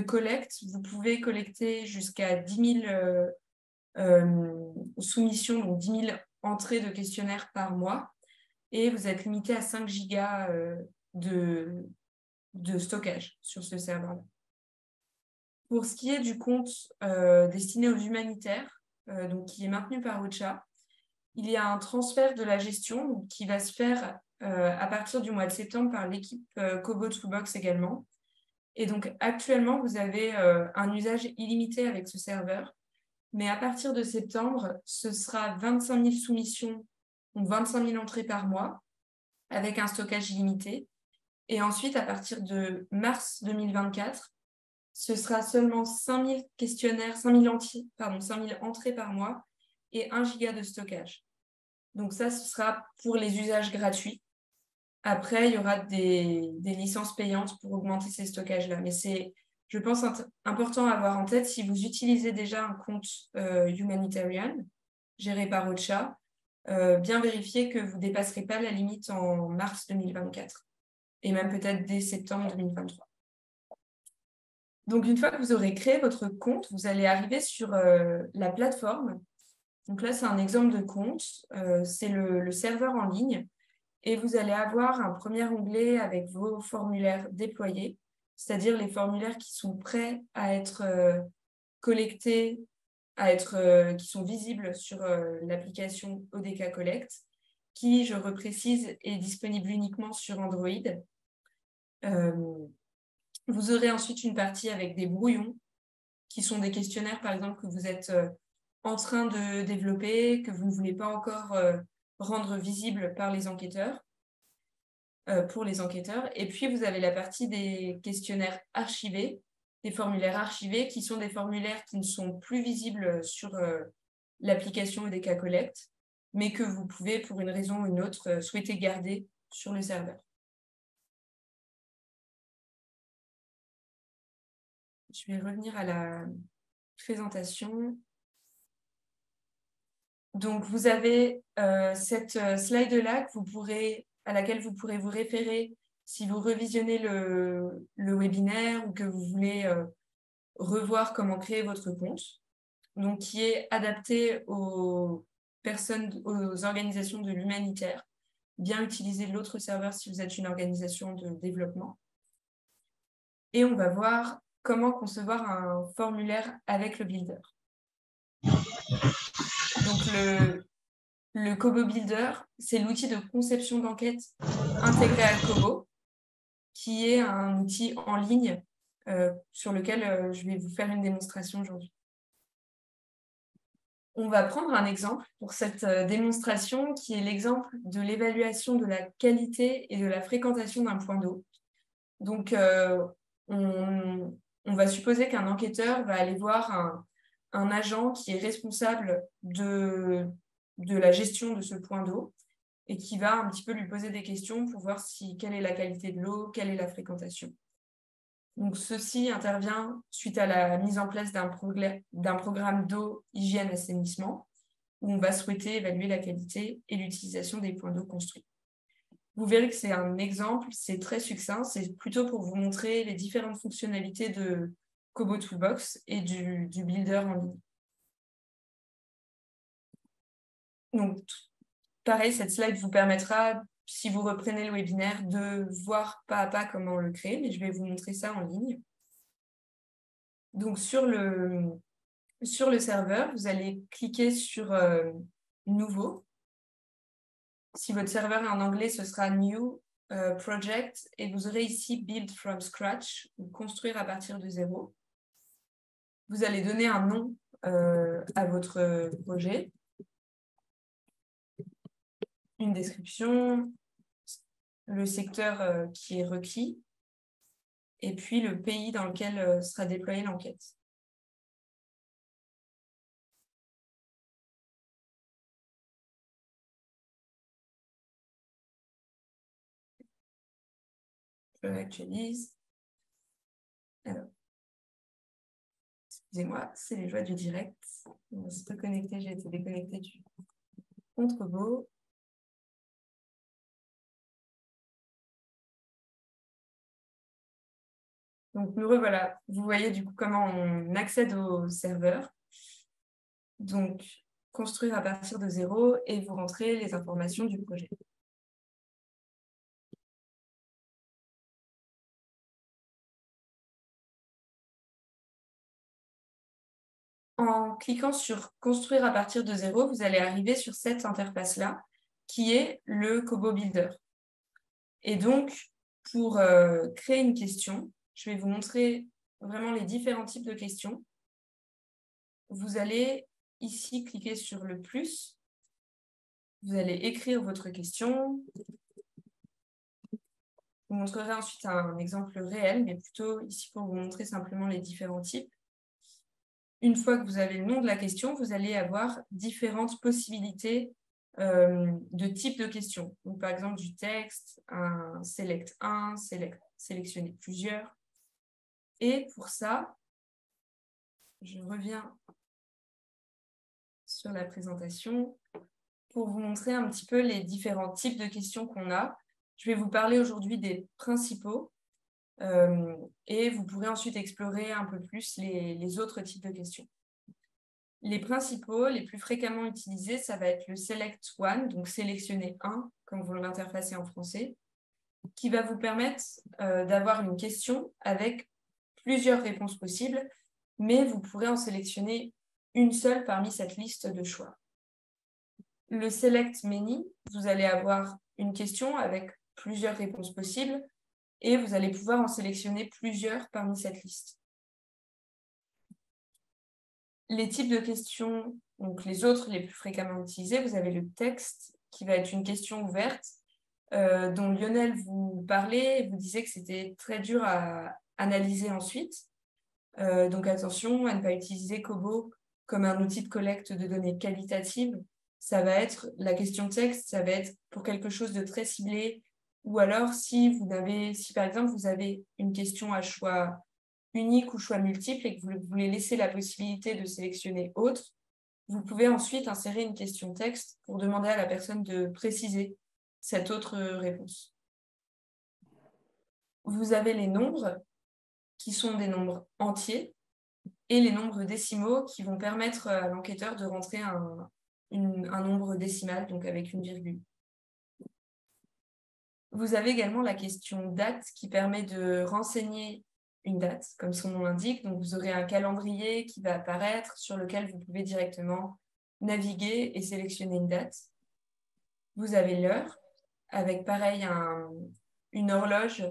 collecte. Vous pouvez collecter jusqu'à 10 000 soumissions, donc 10 000 entrées de questionnaires par mois, et vous êtes limité à 5 gigas de stockage sur ce serveur-là. Pour ce qui est du compte destiné aux humanitaires, donc qui est maintenu par OCHA, il y a un transfert de la gestion qui va se faire à partir du mois de septembre par l'équipe Kobo Toolbox également. Et donc actuellement, vous avez un usage illimité avec ce serveur, mais à partir de septembre, ce sera 25 000 soumissions, donc 25 000 entrées par mois, avec un stockage illimité. Et ensuite, à partir de mars 2024, ce sera seulement 5 000 questionnaires, 5 000 entrées par mois et 1 giga de stockage. Donc ça, ce sera pour les usages gratuits. Après, il y aura des licences payantes pour augmenter ces stockages-là. Mais c'est, je pense, important à avoir en tête si vous utilisez déjà un compte humanitarian géré par OCHA, bien vérifier que vous ne dépasserez pas la limite en mars 2024 et même peut-être dès septembre 2023. Donc, une fois que vous aurez créé votre compte, vous allez arriver sur la plateforme. Donc là, c'est un exemple de compte. C'est le serveur en ligne. Et vous allez avoir un premier onglet avec vos formulaires déployés, c'est-à-dire les formulaires qui sont prêts à être collectés, qui sont visibles sur l'application ODK Collect, qui, je reprécise, est disponible uniquement sur Android. Vous aurez ensuite une partie avec des brouillons, qui sont des questionnaires, par exemple, que vous êtes en train de développer, que vous ne voulez pas encore rendre visible par les enquêteurs, pour les enquêteurs. Et puis, vous avez la partie des questionnaires archivés, des formulaires archivés, qui sont des formulaires qui ne sont plus visibles sur l'application EDK Collect, mais que vous pouvez, pour une raison ou une autre, souhaiter garder sur le serveur. Je vais revenir à la présentation. Donc, vous avez cette slide-là à laquelle vous pourrez vous référer si vous revisionnez le webinaire ou que vous voulez revoir comment créer votre compte. Donc, qui est adapté aux organisations de l'humanitaire. Bien utiliser l'autre serveur si vous êtes une organisation de développement. Et on va voir comment concevoir un formulaire avec le Builder. Donc, le Kobo Builder, c'est l'outil de conception d'enquête intégré à Kobo, qui est un outil en ligne sur lequel je vais vous faire une démonstration aujourd'hui. On va prendre un exemple pour cette démonstration qui est l'exemple de l'évaluation de la qualité et de la fréquentation d'un point d'eau. Donc, on va supposer qu'un enquêteur va aller voir un agent qui est responsable de la gestion de ce point d'eau et qui va un petit peu lui poser des questions pour voir quelle est la qualité de l'eau, quelle est la fréquentation. Donc, ceci intervient suite à la mise en place d'un programme d'eau, hygiène, assainissement, où on va souhaiter évaluer la qualité et l'utilisation des points d'eau construits. Vous verrez que c'est un exemple, c'est très succinct, c'est plutôt pour vous montrer les différentes fonctionnalités de Kobo Toolbox et du Builder en ligne. Donc, pareil, cette slide vous permettra, si vous reprenez le webinaire, de voir pas à pas comment le créer, mais je vais vous montrer ça en ligne. Donc, sur le serveur, vous allez cliquer sur Nouveau. Si votre serveur est en anglais, ce sera New Project et vous aurez ici Build from Scratch, ou construire à partir de zéro. Vous allez donner un nom à votre projet, une description, le secteur qui est requis et puis le pays dans lequel sera déployée l'enquête. Je actualise. Alors, excusez-moi, c'est les joies du direct. On va se reconnecter, j'ai été déconnectée du compte Kobo. Donc, nous revoilà. Vous voyez du coup comment on accède au serveur. Donc, construire à partir de zéro et vous rentrez les informations du projet. En cliquant sur « Construire à partir de zéro », vous allez arriver sur cette interface-là, qui est le Kobo Builder. Et donc, pour créer une question, je vais vous montrer vraiment les différents types de questions. Vous allez ici cliquer sur le plus. Vous allez écrire votre question. Je vous montrerai ensuite un exemple réel, mais plutôt ici pour vous montrer simplement les différents types. Une fois que vous avez le nom de la question, vous allez avoir différentes possibilités de types de questions. Donc, par exemple, du texte, un select 1, sélectionner plusieurs. Et pour ça, je reviens sur la présentation pour vous montrer un petit peu les différents types de questions qu'on a. Je vais vous parler aujourd'hui des principaux et vous pourrez ensuite explorer un peu plus les autres types de questions. Les principaux, les plus fréquemment utilisés, ça va être le Select One, donc sélectionner un, comme vous l'interfacez en français, qui va vous permettre d'avoir une question avec plusieurs réponses possibles, mais vous pourrez en sélectionner une seule parmi cette liste de choix. Le Select Many, vous allez avoir une question avec plusieurs réponses possibles et vous allez pouvoir en sélectionner plusieurs parmi cette liste. les types de questions, donc les autres les plus fréquemment utilisés, vous avez le texte qui va être une question ouverte, dont Lionel vous parlait, vous disait que c'était très dur à analyser ensuite. Donc attention à ne pas utiliser Kobo comme un outil de collecte de données qualitatives. Ça va être, la question texte, ça va être pour quelque chose de très ciblé, ou alors si par exemple vous avez une question à choix unique ou choix multiple et que vous voulez laisser la possibilité de sélectionner autre, vous pouvez ensuite insérer une question texte pour demander à la personne de préciser cette autre réponse. Vous avez les nombres qui sont des nombres entiers et les nombres décimaux qui vont permettre à l'enquêteur de rentrer un nombre décimal, donc avec une virgule. Vous avez également la question date qui permet de renseigner une date, comme son nom l'indique. Donc, vous aurez un calendrier qui va apparaître sur lequel vous pouvez directement naviguer et sélectionner une date. Vous avez l'heure, avec pareil une horloge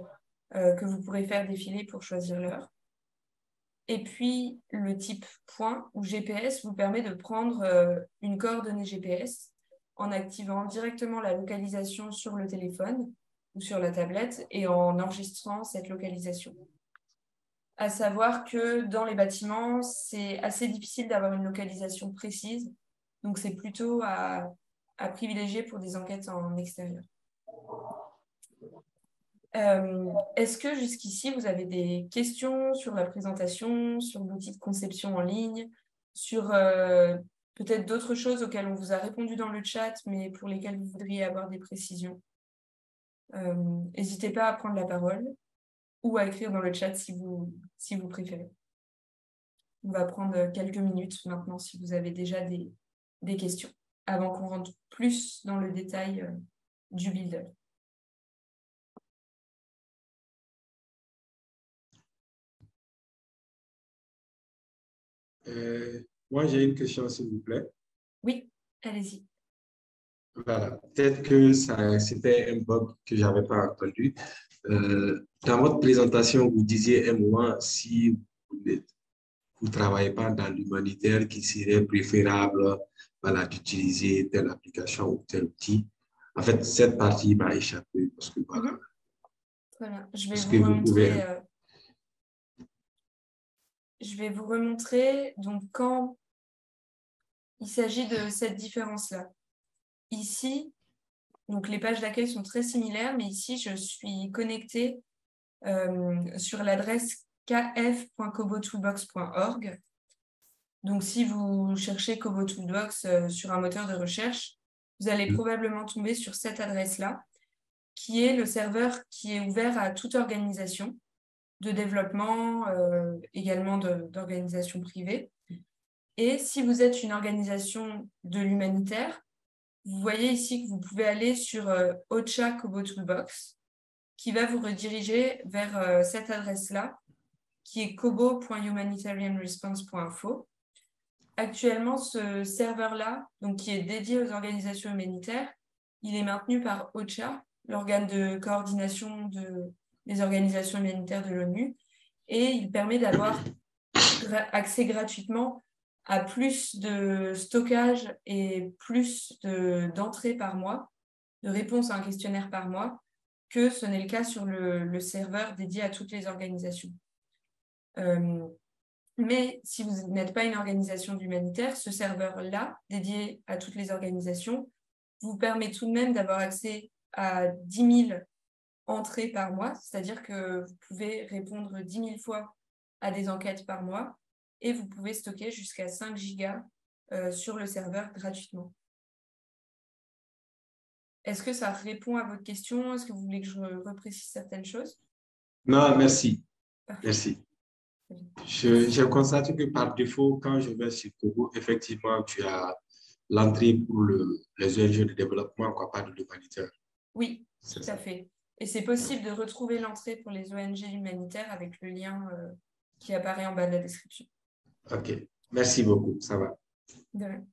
que vous pourrez faire défiler pour choisir l'heure. Et puis, le type point ou GPS vous permet de prendre une coordonnée GPS en activant directement la localisation sur le téléphone ou sur la tablette et en enregistrant cette localisation. À savoir que dans les bâtiments, c'est assez difficile d'avoir une localisation précise, donc c'est plutôt à privilégier pour des enquêtes en extérieur. Est-ce que jusqu'ici, vous avez des questions sur la présentation, sur l'outil de conception en ligne, sur peut-être d'autres choses auxquelles on vous a répondu dans le chat, mais pour lesquelles vous voudriez avoir des précisions? N'hésitez pas à prendre la parole ou à écrire dans le chat si vous préférez. On va prendre quelques minutes maintenant si vous avez déjà des questions, avant qu'on rentre plus dans le détail du builder. Moi, j'ai une question, s'il vous plaît. Oui, allez-y. Voilà, peut-être que c'était un bug que je n'avais pas entendu. Dans votre présentation, vous disiez un moment, si vous ne travaillez pas dans l'humanitaire, qu'il serait préférable voilà, d'utiliser telle application ou tel outil. En fait, cette partie m'a échappé parce que voilà. Très bien. Je vais vous remontrer donc quand il s'agit de cette différence-là. Ici, donc les pages d'accueil sont très similaires, mais ici, je suis connectée sur l'adresse kf.kobotoolbox.org. Donc, si vous cherchez Kobo Toolbox sur un moteur de recherche, vous allez probablement tomber sur cette adresse-là, qui est le serveur qui est ouvert à toute organisation de développement, également d'organisation privée. Et si vous êtes une organisation de l'humanitaire, vous voyez ici que vous pouvez aller sur OCHA Kobo Toolbox, qui va vous rediriger vers cette adresse-là, qui est kobo.humanitarianresponse.info. Actuellement, ce serveur-là, donc qui est dédié aux organisations humanitaires, il est maintenu par OCHA, l'organe de coordination des organisations humanitaires de l'ONU, et il permet d'avoir accès gratuitement à plus de stockage et plus d'entrées par mois, de réponses à un questionnaire par mois, que ce n'est le cas sur le serveur dédié à toutes les organisations. Mais si vous n'êtes pas une organisation d'humanitaire, ce serveur-là, dédié à toutes les organisations, vous permet tout de même d'avoir accès à 10 000 entrées par mois, c'est-à-dire que vous pouvez répondre 10 000 fois à des enquêtes par mois et vous pouvez stocker jusqu'à 5 gigas sur le serveur gratuitement. Est-ce que ça répond à votre question? Est-ce que vous voulez que je reprécise certaines choses? Non, merci. Parfait. Merci. Je constate que par défaut, quand je vais sur Kobo, effectivement, tu as l'entrée pour les ONG de développement, quoi, pas de l'humanitaire. Oui, tout à fait. Et c'est possible de retrouver l'entrée pour les ONG humanitaires avec le lien qui apparaît en bas de la description. OK. Merci beaucoup. Ça va. De rien.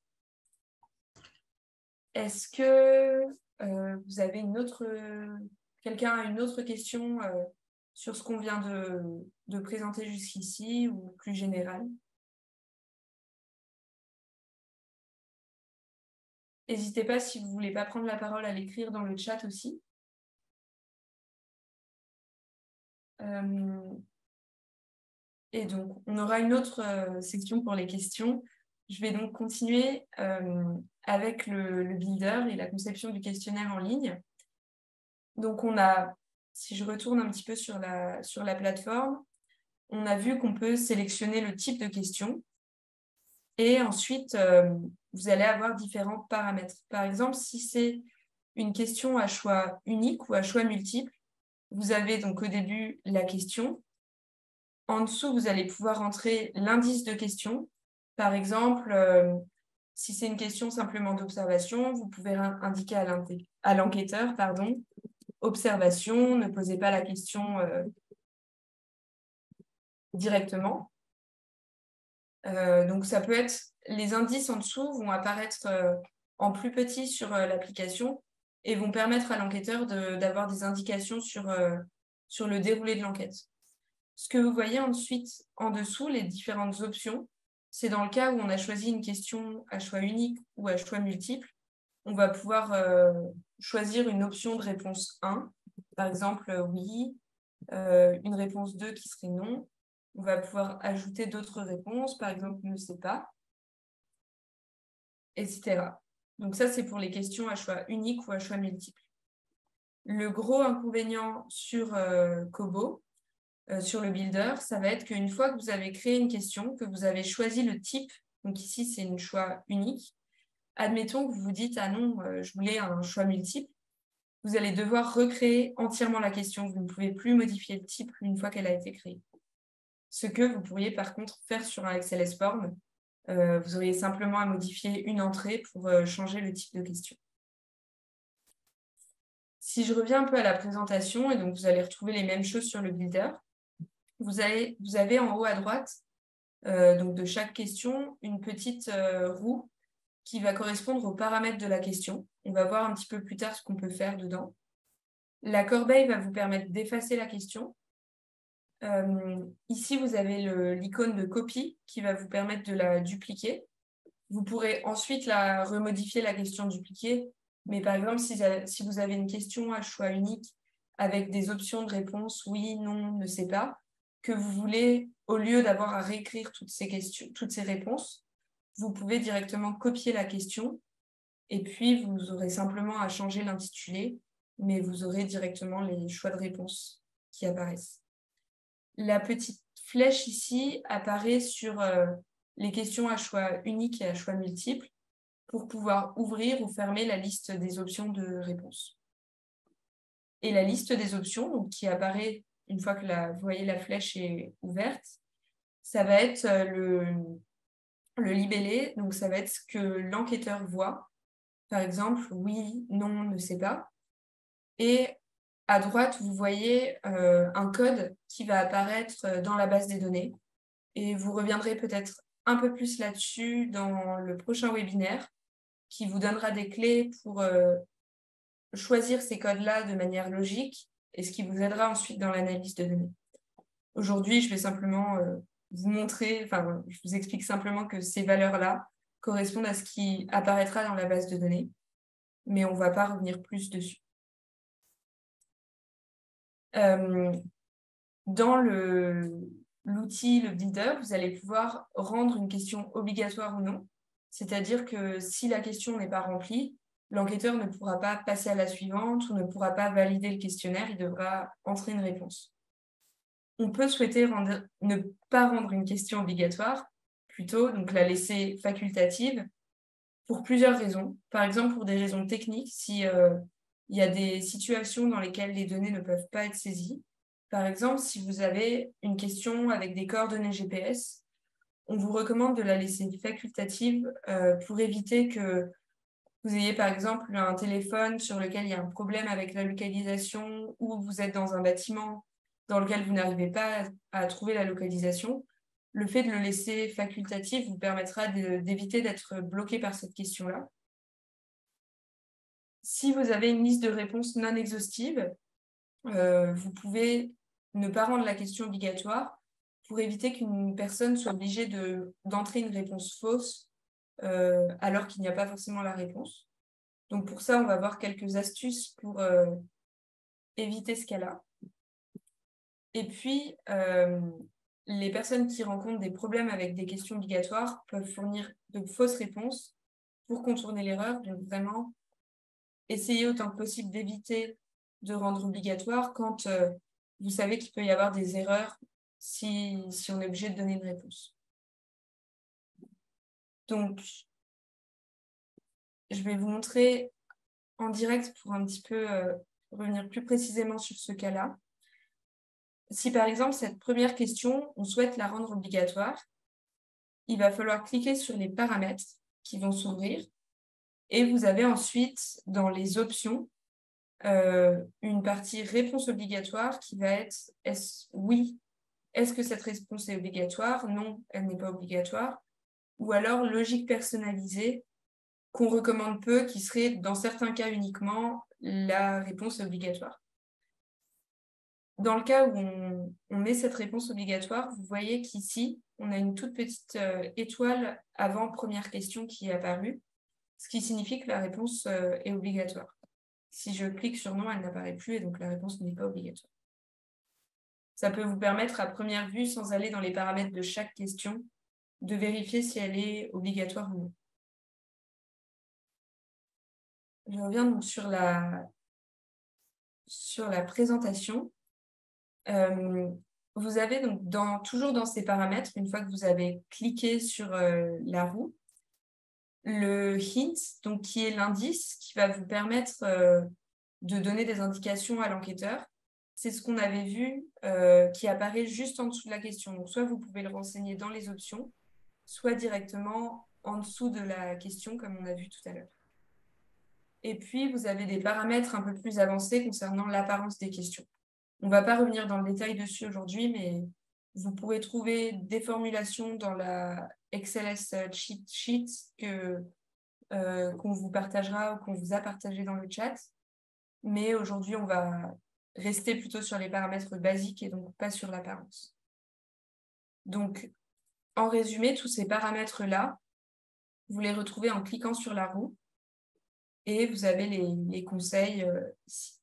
Est-ce que vous avez quelqu'un a une autre question sur ce qu'on vient de présenter jusqu'ici ou plus général? N'hésitez pas, si vous ne voulez pas prendre la parole, à l'écrire dans le chat aussi. Et donc, on aura une autre section pour les questions. Je vais donc continuer avec le builder et la conception du questionnaire en ligne. Donc, si je retourne un petit peu sur la plateforme, on a vu qu'on peut sélectionner le type de question. Et ensuite, vous allez avoir différents paramètres. Par exemple, si c'est une question à choix unique ou à choix multiple, vous avez donc au début la question. En dessous, vous allez pouvoir entrer l'indice de question. Par exemple, si c'est une question simplement d'observation, vous pouvez indiquer à l'enquêteur, observation, ne posez pas la question directement. Donc, ça peut être, les indices en dessous vont apparaître en plus petit sur l'application et vont permettre à l'enquêteur d'avoir des indications sur le déroulé de l'enquête. Ce que vous voyez ensuite en dessous, les différentes options, c'est dans le cas où on a choisi une question à choix unique ou à choix multiple, on va pouvoir choisir une option de réponse 1, par exemple oui, une réponse 2 qui serait non. On va pouvoir ajouter d'autres réponses, par exemple ne sais pas, etc. Donc ça, c'est pour les questions à choix unique ou à choix multiple. Le gros inconvénient sur Kobo, sur le builder, ça va être qu'une fois que vous avez créé une question, que vous avez choisi le type, donc ici c'est un choix unique, admettons que vous vous dites « Ah non, je voulais un choix multiple », vous allez devoir recréer entièrement la question. Vous ne pouvez plus modifier le type une fois qu'elle a été créée. Ce que vous pourriez par contre faire sur un XLS Form. Vous auriez simplement à modifier une entrée pour changer le type de question. Si je reviens un peu à la présentation, et donc vous allez retrouver les mêmes choses sur le builder, vous avez en haut à droite, donc de chaque question, une petite roue qui va correspondre aux paramètres de la question. On va voir un petit peu plus tard ce qu'on peut faire dedans. La corbeille va vous permettre d'effacer la question. Ici, vous avez l'icône de copie qui va vous permettre de la dupliquer. Vous pourrez ensuite remodifier la question dupliquée. Mais par exemple, si vous avez une question à choix unique avec des options de réponse oui, non, ne sais pas, que vous voulez, au lieu d'avoir à réécrire toutes ces réponses, vous pouvez directement copier la question et puis vous aurez simplement à changer l'intitulé, mais vous aurez directement les choix de réponse qui apparaissent. La petite flèche ici apparaît sur les questions à choix unique et à choix multiple pour pouvoir ouvrir ou fermer la liste des options de réponse. Et la liste des options, donc, qui apparaît une fois que vous voyez la flèche est ouverte, ça va être le libellé, donc ça va être ce que l'enquêteur voit. Par exemple, oui, non, ne sais pas. Et à droite, vous voyez un code qui va apparaître dans la base des données. Et vous reviendrez peut-être un peu plus là-dessus dans le prochain webinaire qui vous donnera des clés pour choisir ces codes-là de manière logique et ce qui vous aidera ensuite dans l'analyse de données. Aujourd'hui, je vais simplement vous montrer, je vous explique simplement que ces valeurs-là correspondent à ce qui apparaîtra dans la base de données, mais on ne va pas revenir plus dessus. Dans l'outil, le builder, vous allez pouvoir rendre une question obligatoire ou non. C'est-à-dire que si la question n'est pas remplie, l'enquêteur ne pourra pas passer à la suivante ou ne pourra pas valider le questionnaire, il devra entrer une réponse. On peut souhaiter ne pas rendre une question obligatoire, plutôt donc la laisser facultative, pour plusieurs raisons. Par exemple, pour des raisons techniques, si il y a des situations dans lesquelles les données ne peuvent pas être saisies. Par exemple, si vous avez une question avec des coordonnées GPS, on vous recommande de la laisser facultative pour éviter que vous ayez par exemple un téléphone sur lequel il y a un problème avec la localisation ou vous êtes dans un bâtiment dans lequel vous n'arrivez pas à trouver la localisation. Le fait de le laisser facultatif vous permettra d'éviter d'être bloqué par cette question-là. Si vous avez une liste de réponses non exhaustive, vous pouvez ne pas rendre la question obligatoire pour éviter qu'une personne soit obligée d'entrer une réponse fausse alors qu'il n'y a pas forcément la réponse. Donc, pour ça, on va voir quelques astuces pour éviter ce cas-là. Et puis, les personnes qui rencontrent des problèmes avec des questions obligatoires peuvent fournir de fausses réponses pour contourner l'erreur. Donc, vraiment, essayer autant que possible d'éviter de rendre obligatoire quand vous savez qu'il peut y avoir des erreurs si on est obligé de donner une réponse. Donc, je vais vous montrer en direct pour un petit peu revenir plus précisément sur ce cas-là. Si par exemple, cette première question, on souhaite la rendre obligatoire, il va falloir cliquer sur les paramètres qui vont s'ouvrir et vous avez ensuite, dans les options, une partie réponse obligatoire qui va être oui, est-ce que cette réponse est obligatoire? Non, elle n'est pas obligatoire. Ou alors logique personnalisée qu'on recommande peu, qui serait dans certains cas uniquement la réponse obligatoire. Dans le cas où on met cette réponse obligatoire, vous voyez qu'ici, on a une toute petite étoile avant première question qui est apparue, ce qui signifie que la réponse est obligatoire. Si je clique sur non, elle n'apparaît plus et donc la réponse n'est pas obligatoire. Ça peut vous permettre à première vue, sans aller dans les paramètres de chaque question, de vérifier si elle est obligatoire ou non. Je reviens donc sur la présentation. Vous avez donc toujours dans ces paramètres, une fois que vous avez cliqué sur la roue, le hint, donc qui est l'indice qui va vous permettre de donner des indications à l'enquêteur. C'est ce qu'on avait vu qui apparaît juste en dessous de la question. Donc, soit vous pouvez le renseigner dans les options, soit directement en dessous de la question, comme on a vu tout à l'heure. Et puis, vous avez des paramètres un peu plus avancés concernant l'apparence des questions. On ne va pas revenir dans le détail dessus aujourd'hui, mais vous pourrez trouver des formulations dans la XLS cheat sheet qu'on vous partagera ou qu'on vous a partagé dans le chat. Mais aujourd'hui, on va rester plutôt sur les paramètres basiques et donc pas sur l'apparence. Donc, en résumé, tous ces paramètres-là, vous les retrouvez en cliquant sur la roue et vous avez les conseils ici.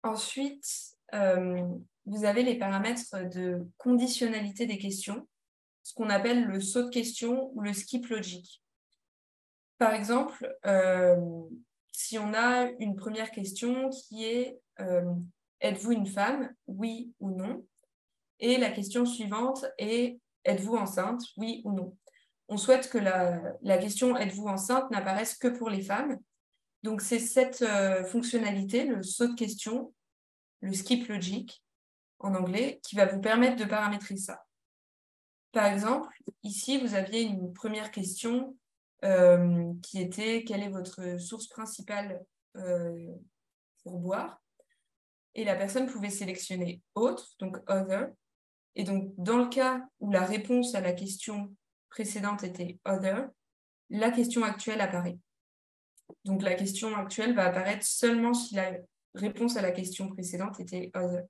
Ensuite, vous avez les paramètres de conditionnalité des questions, ce qu'on appelle le saut de question ou le skip logique. Par exemple, si on a une première question qui est êtes-vous une femme, oui ou non? Et la question suivante est êtes-vous enceinte, oui ou non? On souhaite que la question êtes-vous enceinte n'apparaisse que pour les femmes. Donc, c'est cette fonctionnalité, le saut de question, le skip logic en anglais, qui va vous permettre de paramétrer ça. Par exemple, ici, vous aviez une première question qui était quelle est votre source principale pour boire? Et la personne pouvait sélectionner autre, donc other. Et donc, dans le cas où la réponse à la question précédente était other, la question actuelle apparaît. Donc, la question actuelle va apparaître seulement si la réponse à la question précédente était other.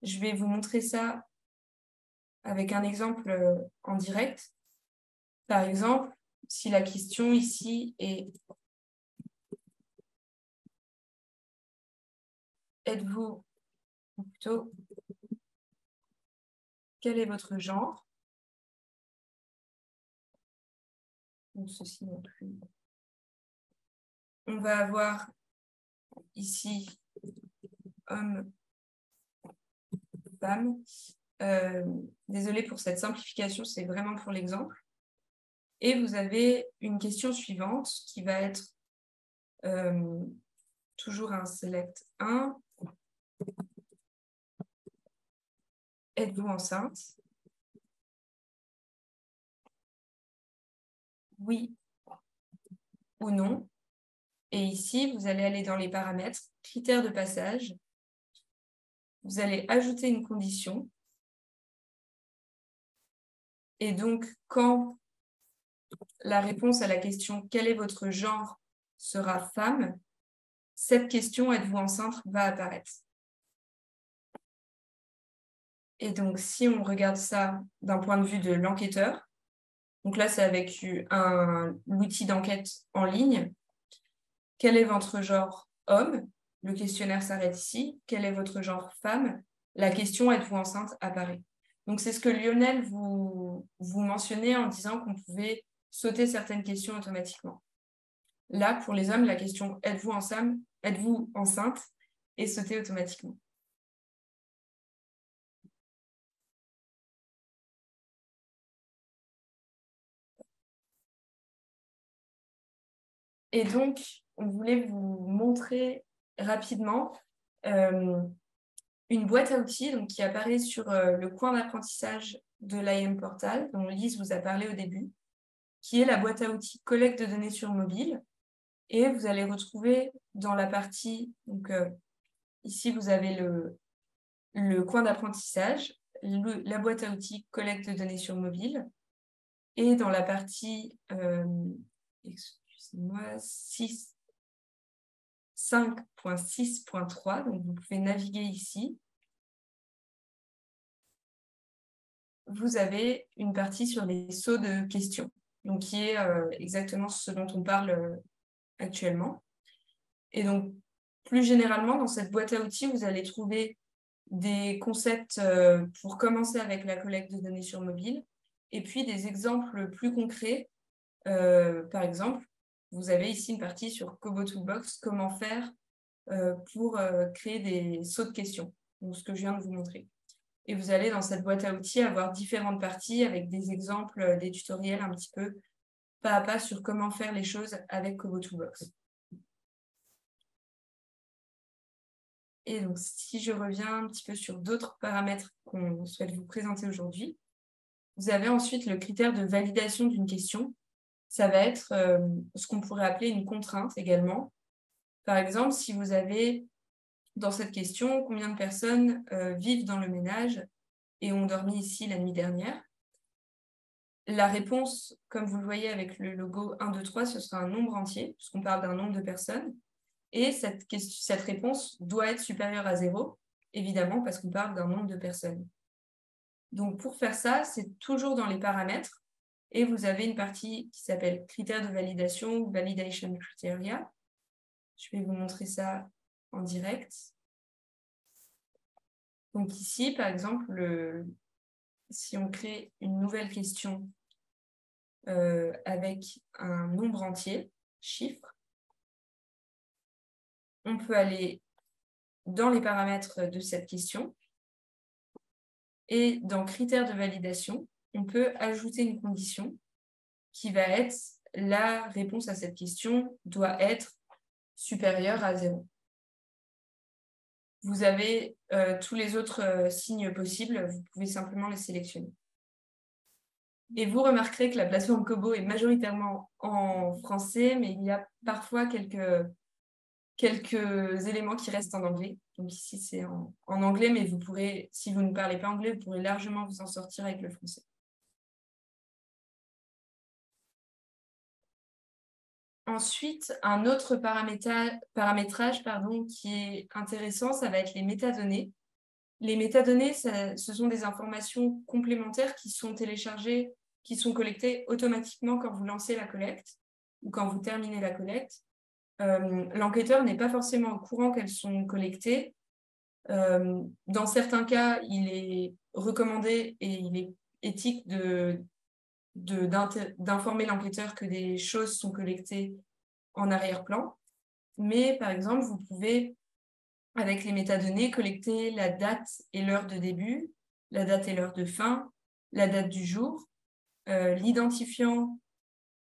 Je vais vous montrer ça avec un exemple en direct. Par exemple, si la question ici est êtes-vous, ou plutôt, quel est votre genre? Donc, ceci non plus. On va avoir ici homme, femme. Désolée pour cette simplification, c'est vraiment pour l'exemple. Et vous avez une question suivante qui va être toujours un select 1. Êtes-vous enceinte? Oui ou non? Et ici, vous allez aller dans les paramètres, critères de passage. Vous allez ajouter une condition. Et donc, quand la réponse à la question « Quel est votre genre ?» sera « femme », cette question « Êtes-vous enceinte ?» va apparaître. Et donc, si on regarde ça d'un point de vue de l'enquêteur, donc là, c'est avec l'outil d'enquête en ligne. Quel est votre genre homme? Le questionnaire s'arrête ici. Quel est votre genre femme? La question « Êtes-vous enceinte ?» apparaît. Donc, c'est ce que Lionel vous mentionnait en disant qu'on pouvait sauter certaines questions automatiquement. Là, pour les hommes, la question « Êtes-vous enceinte ?» est sautée automatiquement. Et donc, on voulait vous montrer rapidement une boîte à outils donc, qui apparaît sur le coin d'apprentissage de l'IM Portal, dont Lise vous a parlé au début, qui est la boîte à outils collecte de données sur mobile. Et vous allez retrouver dans la partie, donc ici vous avez le coin d'apprentissage, la boîte à outils collecte de données sur mobile, et dans la partie, excusez-moi, 5.6.3, donc vous pouvez naviguer ici. Vous avez une partie sur les sauts de questions, donc qui est exactement ce dont on parle actuellement. Et donc, plus généralement, dans cette boîte à outils, vous allez trouver des concepts pour commencer avec la collecte de données sur mobile, et puis des exemples plus concrets. Par exemple, vous avez ici une partie sur Kobo Toolbox, comment faire pour créer des sauts de questions, donc ce que je viens de vous montrer. Et vous allez dans cette boîte à outils avoir différentes parties avec des exemples, des tutoriels un petit peu pas à pas sur comment faire les choses avec Kobo Toolbox. Et donc, si je reviens un petit peu sur d'autres paramètres qu'on souhaite vous présenter aujourd'hui, vous avez ensuite le critère de validation d'une question. Ça va être ce qu'on pourrait appeler une contrainte également. Par exemple, si vous avez dans cette question combien de personnes vivent dans le ménage et ont dormi ici la nuit dernière, la réponse, comme vous le voyez avec le logo 1, 2, 3, ce sera un nombre entier, puisqu'on parle d'un nombre de personnes. Et cette réponse doit être supérieure à 0, évidemment, parce qu'on parle d'un nombre de personnes. Donc, pour faire ça, c'est toujours dans les paramètres. Et vous avez une partie qui s'appelle critères de validation ou validation criteria. Je vais vous montrer ça en direct. Donc ici, par exemple, si on crée une nouvelle question avec un nombre entier, chiffre, on peut aller dans les paramètres de cette question et dans critères de validation, on peut ajouter une condition qui va être la réponse à cette question doit être supérieure à 0. Vous avez tous les autres signes possibles, vous pouvez simplement les sélectionner. Et vous remarquerez que la plateforme Kobo est majoritairement en français, mais il y a parfois quelques éléments qui restent en anglais. Donc ici, c'est en anglais, mais vous pourrez, si vous ne parlez pas anglais, vous pourrez largement vous en sortir avec le français. Ensuite, un autre paramétrage qui est intéressant, ça va être les métadonnées. Les métadonnées, ce sont des informations complémentaires qui sont téléchargées, qui sont collectées automatiquement quand vous lancez la collecte ou quand vous terminez la collecte. L'enquêteur n'est pas forcément au courant qu'elles sont collectées. Dans certains cas, il est recommandé et il est éthique d'informer l'enquêteur que des choses sont collectées en arrière-plan. Mais par exemple, vous pouvez, avec les métadonnées, collecter la date et l'heure de début, la date et l'heure de fin, la date du jour, l'identifiant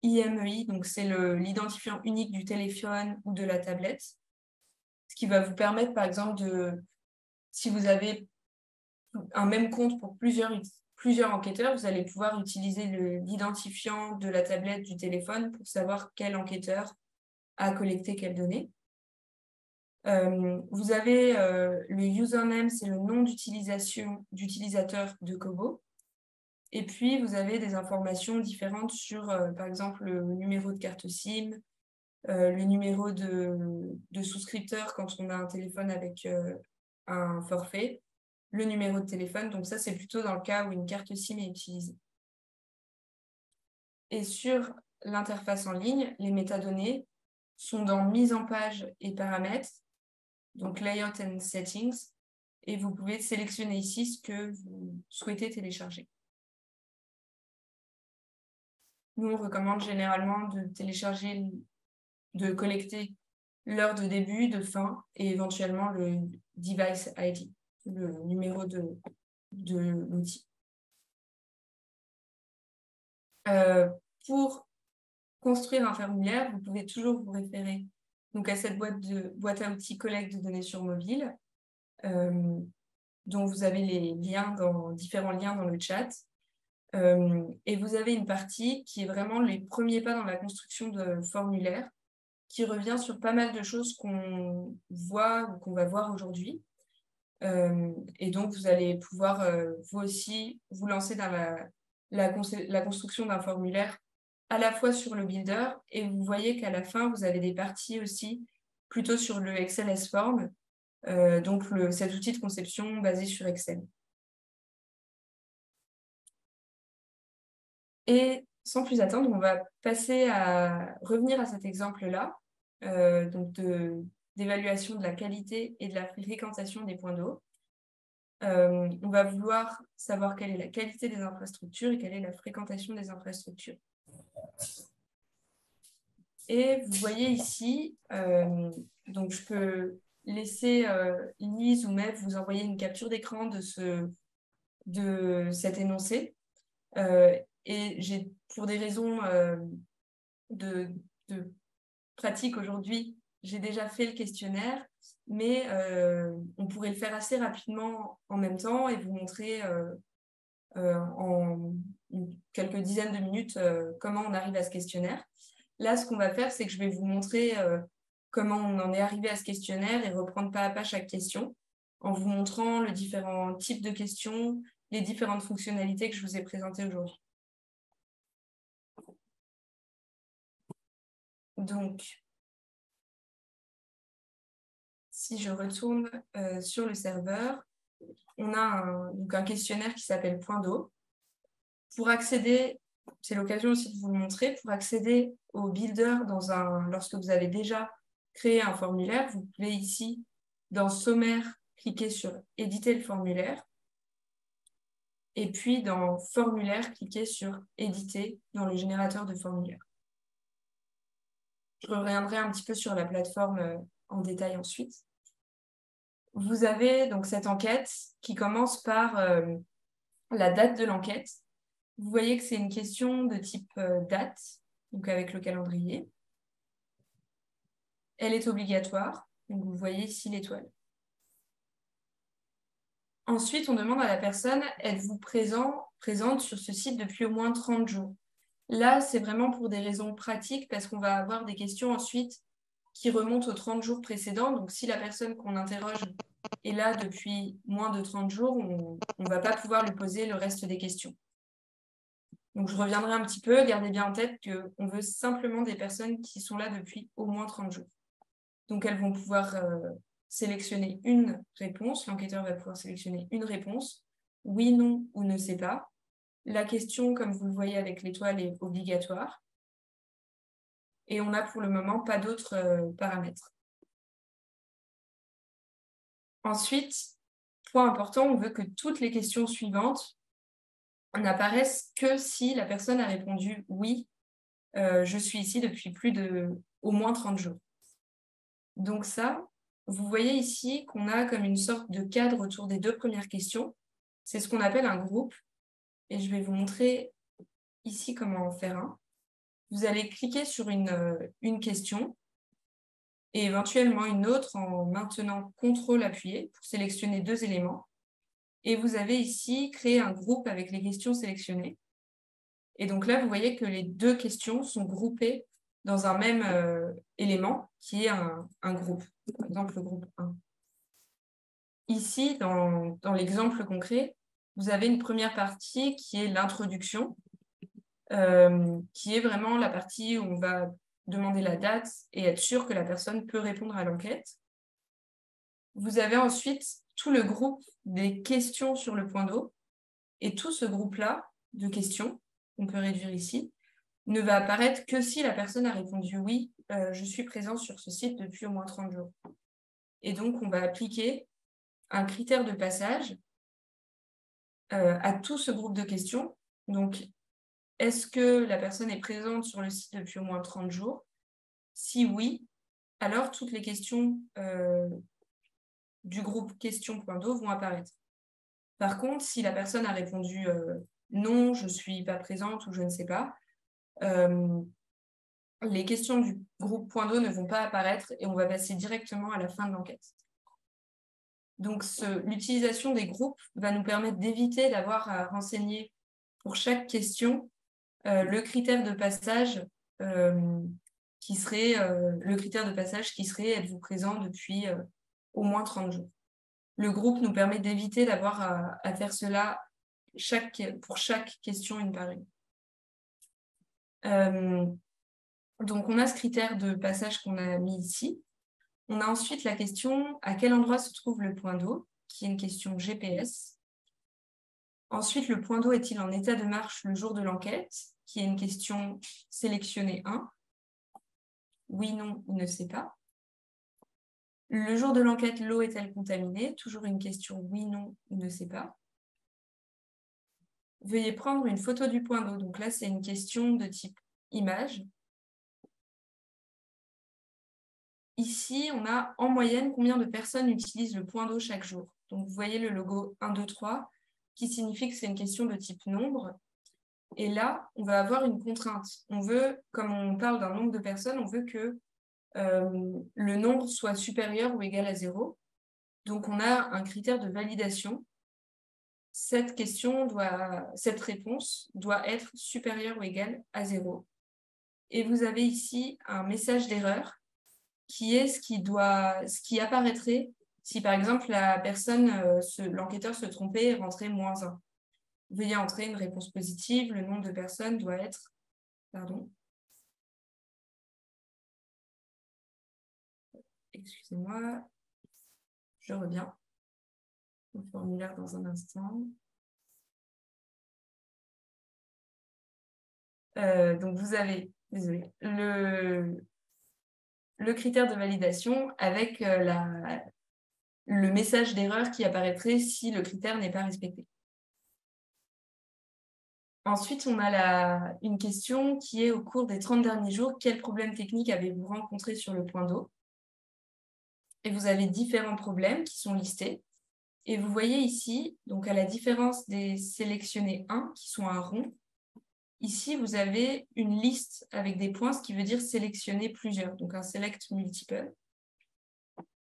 IMEI, donc c'est l'identifiant unique du téléphone ou de la tablette, ce qui va vous permettre, par exemple, si vous avez un même compte pour plusieurs enquêteurs, vous allez pouvoir utiliser l'identifiant de la tablette, du téléphone pour savoir quel enquêteur a collecté quelles données. Vous avez le username, c'est le nom d'utilisateur de Kobo. Et puis, vous avez des informations différentes sur, par exemple, le numéro de carte SIM, le numéro de souscripteur quand on a un téléphone avec un forfait, le numéro de téléphone. Donc ça, c'est plutôt dans le cas où une carte SIM est utilisée. Et sur l'interface en ligne, les métadonnées sont dans mise en page et paramètres, donc layout and settings, et vous pouvez sélectionner ici ce que vous souhaitez télécharger. Nous, on recommande généralement de télécharger, de collecter l'heure de début, de fin et éventuellement le device ID, le numéro de l'outil. Pour construire un formulaire, vous pouvez toujours vous référer donc, à cette boîte à outils collecte de données sur mobile, dont vous avez les liens différents liens dans le chat. Et vous avez une partie qui est vraiment les premiers pas dans la construction de formulaire, qui revient sur pas mal de choses qu'on voit ou qu'on va voir aujourd'hui. Et donc, vous allez pouvoir, vous aussi, vous lancer dans la construction d'un formulaire à la fois sur le builder, et vous voyez qu'à la fin, vous avez des parties aussi plutôt sur le XLS Form, donc cet outil de conception basé sur Excel. Et sans plus attendre, on va revenir à cet exemple-là, donc d'évaluation de la qualité et de la fréquentation des points d'eau. On va vouloir savoir quelle est la qualité des infrastructures et quelle est la fréquentation des infrastructures. Et vous voyez ici, donc je peux laisser Lise ou Mev vous envoyer une capture d'écran de cet énoncé. Et pour des raisons de pratique aujourd'hui, j'ai déjà fait le questionnaire, mais on pourrait le faire assez rapidement en même temps et vous montrer en quelques dizaines de minutes comment on arrive à ce questionnaire. Là, ce qu'on va faire, c'est que je vais vous montrer comment on en est arrivé à ce questionnaire et reprendre pas à pas chaque question en vous montrant les différents types de questions, les différentes fonctionnalités que je vous ai présentées aujourd'hui. Donc, si je retourne sur le serveur, on a un questionnaire qui s'appelle Point d'eau. Pour accéder, c'est l'occasion aussi de vous le montrer, pour accéder au builder lorsque vous avez déjà créé un formulaire, vous pouvez ici, dans Sommaire, cliquer sur Éditer le formulaire. Et puis, dans Formulaire, cliquer sur Éditer dans le générateur de formulaire. Je reviendrai un petit peu sur la plateforme en détail ensuite. Vous avez donc cette enquête qui commence par la date de l'enquête. Vous voyez que c'est une question de type date, donc avec le calendrier. Elle est obligatoire, donc vous voyez ici l'étoile. Ensuite, on demande à la personne, êtes-vous présente sur ce site depuis au moins 30 jours? Là, c'est vraiment pour des raisons pratiques, parce qu'on va avoir des questions ensuite qui remontent aux 30 jours précédents. Donc, si la personne qu'on interroge est là depuis moins de 30 jours, on ne va pas pouvoir lui poser le reste des questions. Donc, je reviendrai un petit peu. Gardez bien en tête qu'on veut simplement des personnes qui sont là depuis au moins 30 jours. Donc, elles vont pouvoir sélectionner une réponse. L'enquêteur va pouvoir sélectionner une réponse. Oui, non ou ne sait pas. La question, comme vous le voyez avec l'étoile, est obligatoire. Et on n'a pour le moment pas d'autres paramètres. Ensuite, point important, on veut que toutes les questions suivantes n'apparaissent que si la personne a répondu « oui, je suis ici depuis au moins 30 jours ». Donc ça, vous voyez ici qu'on a comme une sorte de cadre autour des deux premières questions. C'est ce qu'on appelle un groupe. Et je vais vous montrer ici comment en faire un. Vous allez cliquer sur une question et éventuellement une autre en maintenant CTRL appuyé pour sélectionner deux éléments. Et vous avez ici créé un groupe avec les questions sélectionnées. Et donc là, vous voyez que les deux questions sont groupées dans un même élément qui est un groupe, par exemple le groupe 1. Ici, dans l'exemple concret, vous avez une première partie qui est l'introduction, qui est vraiment la partie où on va demander la date et être sûr que la personne peut répondre à l'enquête. Vous avez ensuite tout le groupe des questions sur le point d'eau. Et tout ce groupe-là de questions, qu'on peut réduire ici, ne va apparaître que si la personne a répondu « Oui, je suis présent sur ce site depuis au moins 30 jours ». Et donc, on va appliquer un critère de passage à tout ce groupe de questions. Donc, est-ce que la personne est présente sur le site depuis au moins 30 jours? Si oui, alors toutes les questions du groupe questions.do vont apparaître. Par contre, si la personne a répondu non, je ne suis pas présente ou je ne sais pas, les questions du groupe .do ne vont pas apparaître et on va passer directement à la fin de l'enquête. Donc, l'utilisation des groupes va nous permettre d'éviter d'avoir à renseigner pour chaque question le critère de passage qui serait êtes-vous présent depuis au moins 30 jours. Le groupe nous permet d'éviter d'avoir à faire cela pour chaque question une par une. Donc, on a ce critère de passage qu'on a mis ici. On a ensuite la question « À quel endroit se trouve le point d'eau ?» qui est une question GPS. Ensuite, le point d'eau est-il en état de marche le jour de l'enquête qui est une question « Sélectionnez 1 ». Oui, non, il ne sait pas. Le jour de l'enquête, l'eau est-elle contaminée? Toujours une question « Oui, non, il ne sait pas ». Veuillez prendre une photo du point d'eau. Donc là, c'est une question de type image. Ici, on a en moyenne combien de personnes utilisent le point d'eau chaque jour. Donc, vous voyez le logo 1, 2, 3, qui signifie que c'est une question de type nombre. Et là, on va avoir une contrainte. On veut, comme on parle d'un nombre de personnes, on veut que le nombre soit supérieur ou égal à 0. Donc, on a un critère de validation. Cette réponse doit être supérieure ou égale à 0. Et vous avez ici un message d'erreur qui est ce qui apparaîtrait si, par exemple, l'enquêteur se trompait et rentrait -1. Veuillez entrer une réponse positive. Le nombre de personnes doit être... Pardon. Excusez-moi. Je reviens au formulaire dans un instant. Donc, vous avez, désolé, le critère de validation avec le message d'erreur qui apparaîtrait si le critère n'est pas respecté. Ensuite, on a une question qui est au cours des 30 derniers jours, quels problèmes techniques avez-vous rencontrés sur le point d'eau? Et vous avez différents problèmes qui sont listés. Et vous voyez ici, donc à la différence des sélectionnés 1, qui sont un rond, ici, vous avez une liste avec des points, ce qui veut dire sélectionner plusieurs, donc un select multiple.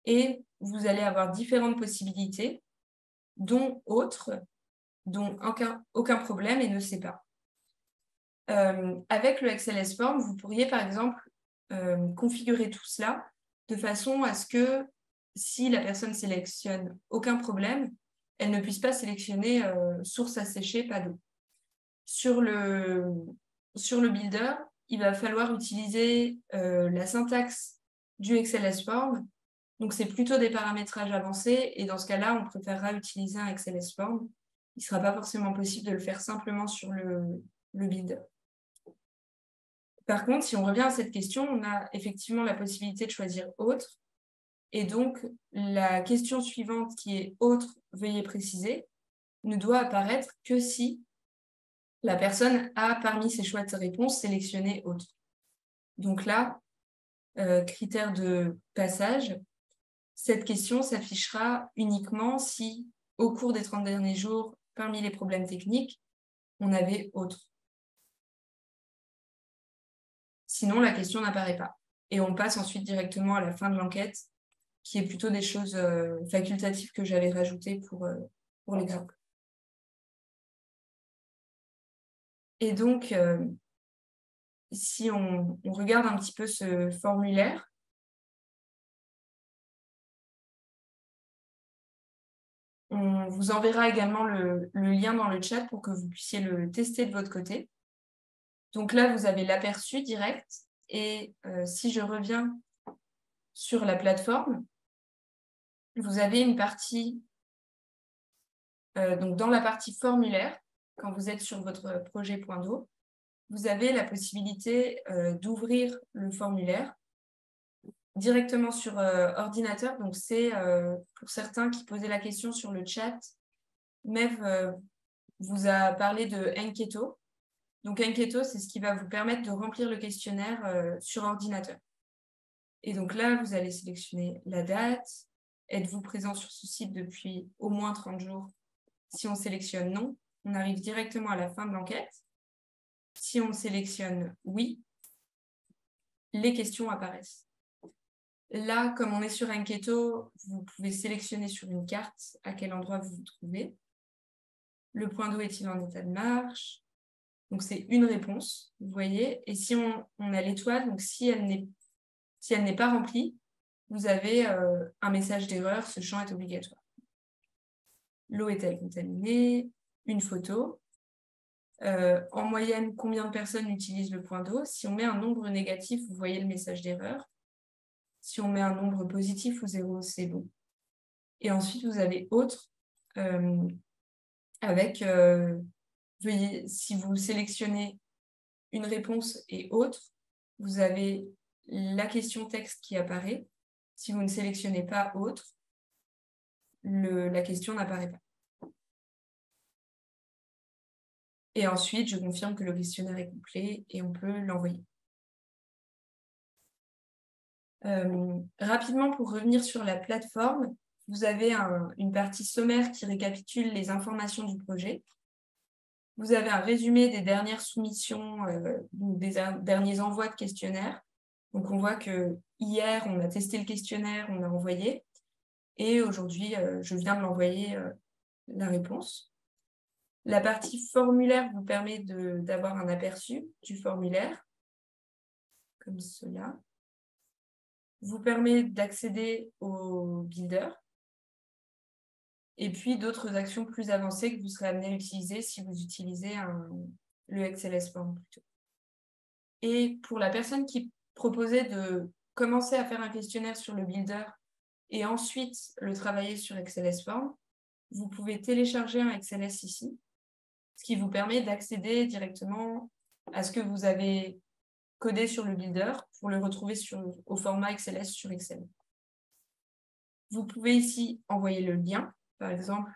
Et vous allez avoir différentes possibilités, dont autres, dont aucun problème et ne sait pas. Avec le XLS Form, vous pourriez par exemple configurer tout cela de façon à ce que si la personne sélectionne aucun problème, elle ne puisse pas sélectionner source asséchée, pas d'eau. Sur le builder, il va falloir utiliser la syntaxe du XLS Form. Donc, c'est plutôt des paramétrages avancés et dans ce cas-là, on préférera utiliser un XLS Form. Il ne sera pas forcément possible de le faire simplement sur le builder. Par contre, si on revient à cette question, on a effectivement la possibilité de choisir « Autre ». Et donc, la question suivante qui est « Autre, veuillez préciser » ne doit apparaître que si la personne a, parmi ses choix de réponse, sélectionné « Autre ». Donc là, critère de passage, cette question s'affichera uniquement si, au cours des 30 derniers jours, parmi les problèmes techniques, on avait « Autre ». Sinon, la question n'apparaît pas. Et on passe ensuite directement à la fin de l'enquête, qui est plutôt des choses facultatives que j'avais rajoutées pour l'exemple. Et donc, si on regarde un petit peu ce formulaire, on vous enverra également le lien dans le chat pour que vous puissiez le tester de votre côté. Donc là, vous avez l'aperçu direct. Et si je reviens sur la plateforme, vous avez une partie Donc, dans la partie formulaire, quand vous êtes sur votre projet Point d'eau, vous avez la possibilité d'ouvrir le formulaire directement sur ordinateur. Donc, c'est pour certains qui posaient la question sur le chat, Mev vous a parlé de Enketo. Donc, Enketo, c'est ce qui va vous permettre de remplir le questionnaire sur ordinateur. Et donc là, vous allez sélectionner la date. Êtes-vous présent sur ce site depuis au moins 30 jours? Si on sélectionne non, on arrive directement à la fin de l'enquête. Si on sélectionne oui, les questions apparaissent. Là, comme on est sur Enketo, vous pouvez sélectionner sur une carte à quel endroit vous vous trouvez. Le point d'eau est-il en état de marche? Donc, c'est une réponse, vous voyez. Et si on a l'étoile, donc si elle n'est pas remplie, vous avez un message d'erreur, ce champ est obligatoire. L'eau est-elle contaminée? Une photo. En moyenne, combien de personnes utilisent le point d'eau? Si on met un nombre négatif, vous voyez le message d'erreur. Si on met un nombre positif ou 0, c'est bon. Et ensuite, vous avez autre avec, veuillez, si vous sélectionnez une réponse et autre, vous avez la question texte qui apparaît. Si vous ne sélectionnez pas autre, la question n'apparaît pas. Et ensuite, je confirme que le questionnaire est complet et on peut l'envoyer. Rapidement, pour revenir sur la plateforme, vous avez une partie sommaire qui récapitule les informations du projet. Vous avez un résumé des dernières soumissions, des derniers envois de questionnaires. Donc, on voit que hier, on a testé le questionnaire, on a envoyé. Et aujourd'hui, je viens de l'envoyer la réponse. La partie formulaire vous permet d'avoir un aperçu du formulaire, comme cela. Vous permet d'accéder au builder. Et puis d'autres actions plus avancées que vous serez amené à utiliser si vous utilisez le XLS Form plutôt. Et pour la personne qui proposait de commencer à faire un questionnaire sur le builder et ensuite le travailler sur XLS Form, vous pouvez télécharger un XLS ici, ce qui vous permet d'accéder directement à ce que vous avez codé sur le builder pour le retrouver au format XLS sur Excel. Vous pouvez ici envoyer le lien. Par exemple,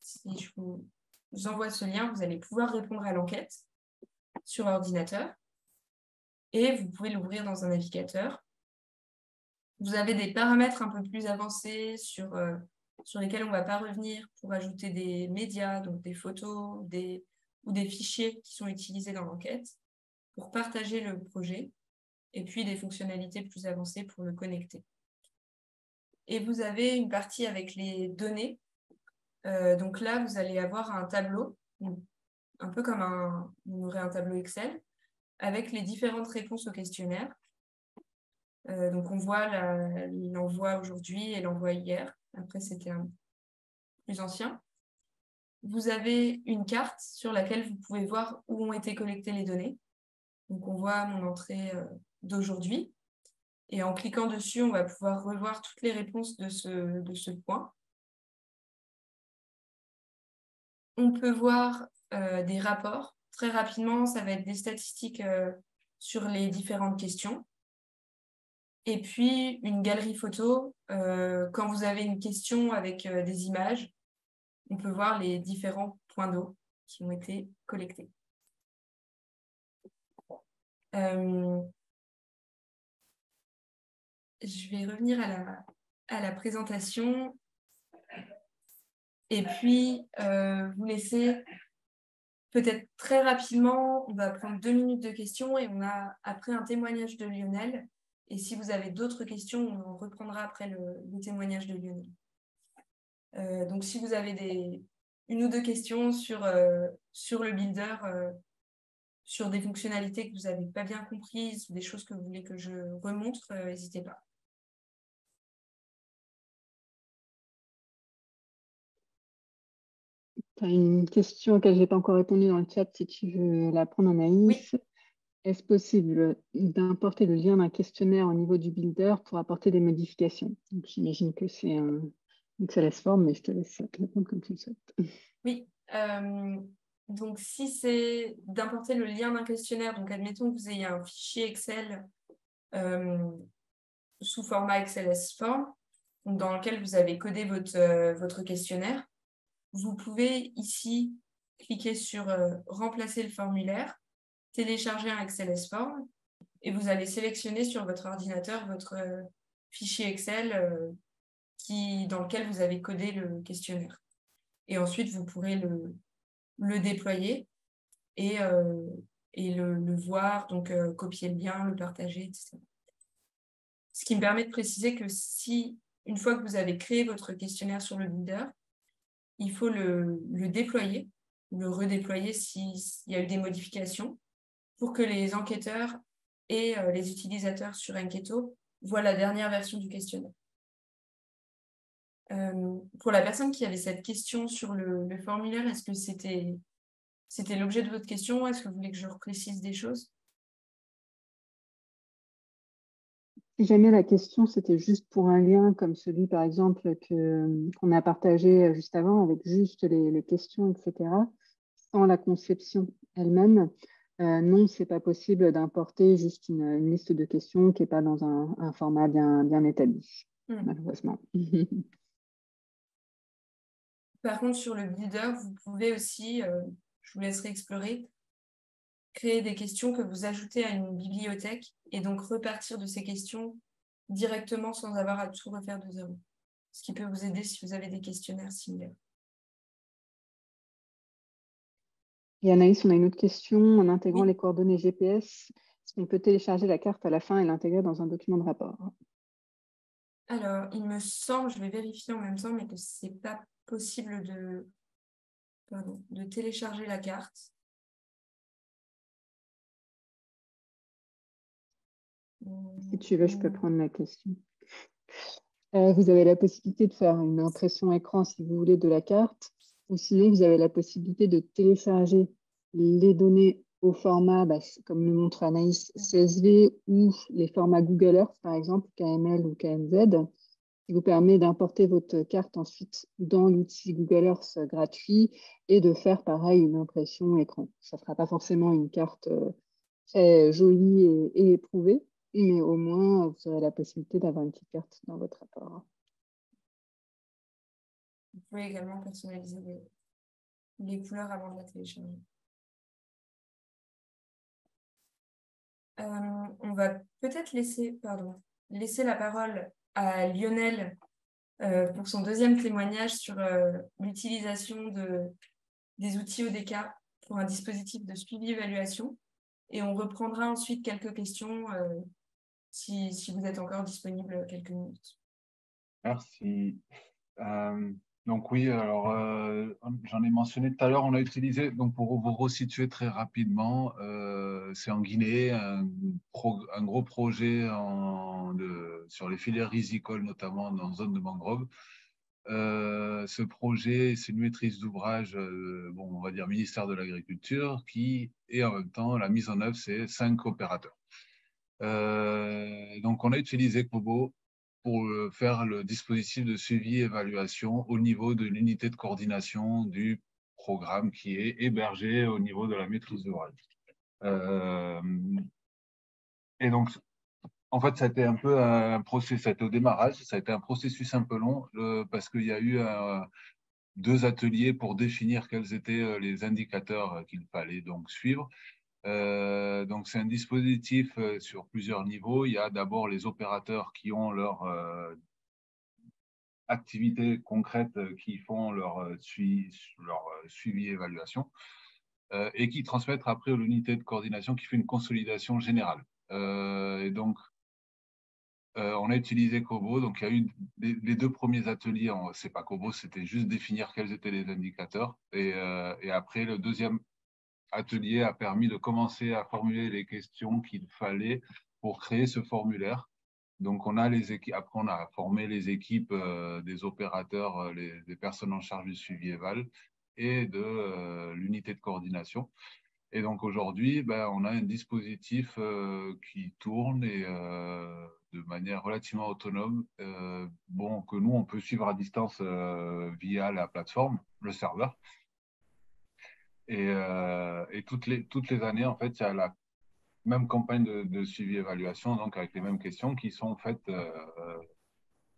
si je vous envoie ce lien, vous allez pouvoir répondre à l'enquête sur ordinateur et vous pouvez l'ouvrir dans un navigateur. Vous avez des paramètres un peu plus avancés sur lesquels on ne va pas revenir pour ajouter des médias, donc des photos ou des fichiers qui sont utilisés dans l'enquête pour partager le projet et puis des fonctionnalités plus avancées pour le connecter. Et vous avez une partie avec les données. Donc là, vous allez avoir un tableau, un peu comme vous aurez un tableau Excel, avec les différentes réponses au questionnaire. Donc on voit l'envoi aujourd'hui et l'envoi hier. Après, c'était un plus ancien. Vous avez une carte sur laquelle vous pouvez voir où ont été collectées les données. Donc on voit mon entrée d'aujourd'hui. Et en cliquant dessus, on va pouvoir revoir toutes les réponses de ce point. On peut voir des rapports. Très rapidement, ça va être des statistiques sur les différentes questions. Et puis, une galerie photo. Quand vous avez une question avec des images, on peut voir les différents points d'eau qui ont été collectés. Je vais revenir à la présentation et puis vous laisser peut-être très rapidement, on va prendre 2 minutes de questions et on a après un témoignage de Lionel. Et si vous avez d'autres questions, on reprendra après le témoignage de Lionel. Donc si vous avez une ou deux questions sur le builder, sur des fonctionnalités que vous n'avez pas bien comprises ou des choses que vous voulez que je remontre, n'hésitez pas. Tu as une question à laquelle je n'ai pas encore répondu dans le chat, si tu veux la prendre, Anaïs. Oui. Est-ce possible d'importer le lien d'un questionnaire au niveau du builder pour apporter des modifications? J'imagine que c'est Donc, ça laisse forme, mais je te laisse répondre comme tu le souhaites. Oui. Donc, si c'est d'importer le lien d'un questionnaire, donc admettons que vous ayez un fichier Excel sous format XLS Form, dans lequel vous avez codé votre questionnaire, vous pouvez ici cliquer sur remplacer le formulaire, télécharger un XLS Form, et vous allez sélectionner sur votre ordinateur votre fichier Excel dans lequel vous avez codé le questionnaire. Et ensuite, vous pourrez le déployer et le voir, donc copier le lien, le partager, etc. Ce qui me permet de préciser que si, une fois que vous avez créé votre questionnaire sur le Builder, il faut le déployer, le redéployer s'il y a eu des modifications, pour que les enquêteurs et les utilisateurs sur Enqueto voient la dernière version du questionnaire. Pour la personne qui avait cette question sur le formulaire, est-ce que c'était l'objet de votre question? Est-ce que vous voulez que je reprécise des choses? Si jamais la question, c'était juste pour un lien comme celui, par exemple, qu'on a partagé juste avant, avec juste les questions, etc., sans la conception elle-même, non, ce n'est pas possible d'importer juste une liste de questions qui n'est pas dans un format bien établi, malheureusement. Par contre, sur le Builder, vous pouvez aussi, je vous laisserai explorer, créer des questions que vous ajoutez à une bibliothèque et donc repartir de ces questions directement sans avoir à tout refaire de zéro. Ce qui peut vous aider si vous avez des questionnaires similaires. Et Anaïs, on a une autre question. En intégrant les coordonnées GPS, est-ce qu'on peut télécharger la carte à la fin et l'intégrer dans un document de rapport? Alors, il me semble, je vais vérifier en même temps, mais que ce n'est pas possible de télécharger la carte. Si tu veux, je peux prendre la question. Vous avez la possibilité de faire une impression écran, si vous voulez, de la carte, ou sinon, vous avez la possibilité de télécharger les données au format, comme le montre Anaïs, CSV ou les formats Google Earth, par exemple, KML ou KMZ, qui vous permet d'importer votre carte ensuite dans l'outil Google Earth gratuit et de faire, pareil, une impression écran. Ça ne sera pas forcément une carte très jolie et éprouvée, mais au moins, vous aurez la possibilité d'avoir une petite carte dans votre rapport. Vous pouvez également personnaliser les couleurs avant de la télécharger. On va peut-être laisser la parole à Lionel pour son deuxième témoignage sur l'utilisation des outils ODK pour un dispositif de suivi-évaluation. Et on reprendra ensuite quelques questions si vous êtes encore disponible quelques minutes. Merci. Donc oui, alors j'en ai mentionné tout à l'heure, on a utilisé, donc pour vous resituer très rapidement, c'est en Guinée, un gros projet sur les filières rizicoles, notamment dans la zone de mangrove. Ce projet, c'est une maîtrise d'ouvrage, on va dire ministère de l'Agriculture, et en même temps, la mise en œuvre, c'est 5 opérateurs. Donc on a utilisé Kobo pour faire le dispositif de suivi et évaluation au niveau de l'unité de coordination du programme qui est hébergé au niveau de la maîtrise d'ouvrage. Et donc, en fait, ça a été un peu un processus, ça a été au démarrage, ça a été un processus un peu long parce qu'il y a eu 2 ateliers pour définir quels étaient les indicateurs qu'il fallait donc suivre. Donc, c'est un dispositif sur plusieurs niveaux. Il y a d'abord les opérateurs qui ont leur activités concrètes qui font leur suivi et évaluation et qui transmettent après à l'unité de coordination qui fait une consolidation générale. Et donc, on a utilisé Kobo. Donc, il y a eu les 2 premiers ateliers. C'est pas Kobo, c'était juste définir quels étaient les indicateurs. Et après, le deuxième atelier a permis de commencer à formuler les questions qu'il fallait pour créer ce formulaire. Donc, on a après, on a formé les équipes des opérateurs, des personnes en charge du suivi éval et de l'unité de coordination. Et donc aujourd'hui, on a un dispositif qui tourne et de manière relativement autonome, que nous, on peut suivre à distance via la plateforme, le serveur. Et toutes les années, en fait, il y a la même campagne de suivi-évaluation, donc avec les mêmes questions qui sont faites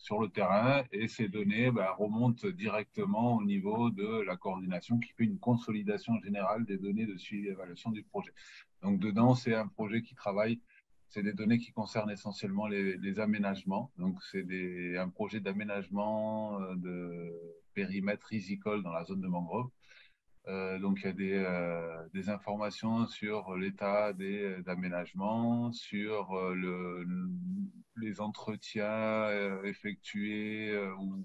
sur le terrain, et ces données remontent directement au niveau de la coordination qui fait une consolidation générale des données de suivi et évaluation du projet. Donc dedans, c'est un projet qui travaille, c'est des données qui concernent essentiellement les aménagements. Donc c'est un projet d'aménagement de périmètre risicole dans la zone de mangrove. Donc, il y a des informations sur l'état des aménagements, sur les entretiens effectués ou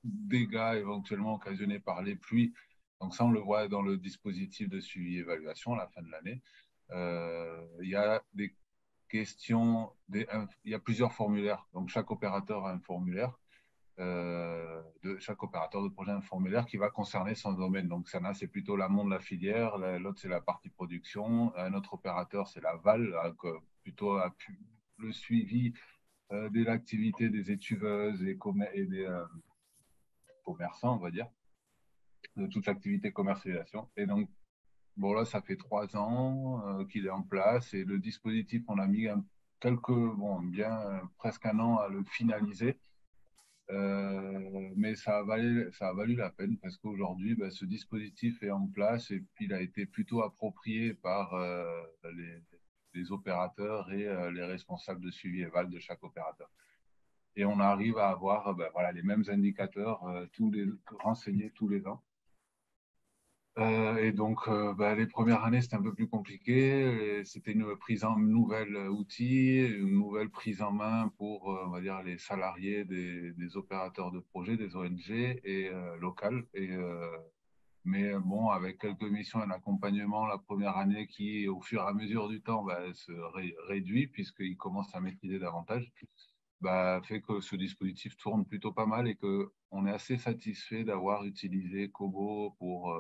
dégâts éventuellement occasionnés par les pluies. Donc, ça, on le voit dans le dispositif de suivi-évaluation à la fin de l'année. Il y a des questions, il y a plusieurs formulaires. Donc, chaque opérateur a un formulaire. De chaque opérateur de projet, un formulaire qui va concerner son domaine. Donc, ça, c'est plutôt l'amont de la filière, l'autre, c'est la partie production, un autre opérateur, c'est l'aval, plutôt le suivi de l'activité des étuveuses et des commerçants, on va dire, de toute l'activité commercialisation. Et donc, bon, là, ça fait 3 ans qu'il est en place et le dispositif, on a mis presque un an à le finaliser. Mais ça a valu la peine parce qu'aujourd'hui, ce dispositif est en place et puis il a été plutôt approprié par les opérateurs et les responsables de suivi éval de chaque opérateur. Et on arrive à avoir les mêmes indicateurs renseignés tous les ans. Et donc, les premières années, c'était un peu plus compliqué. C'était une nouvel outil, une nouvelle prise en main pour, on va dire, les salariés des opérateurs de projets, des ONG et locales. Mais bon, avec quelques missions et un accompagnement la première année qui, au fur et à mesure du temps, se réduit puisqu'ils commencent à maîtriser davantage, fait que ce dispositif tourne plutôt pas mal et qu'on est assez satisfait d'avoir utilisé Kobo pour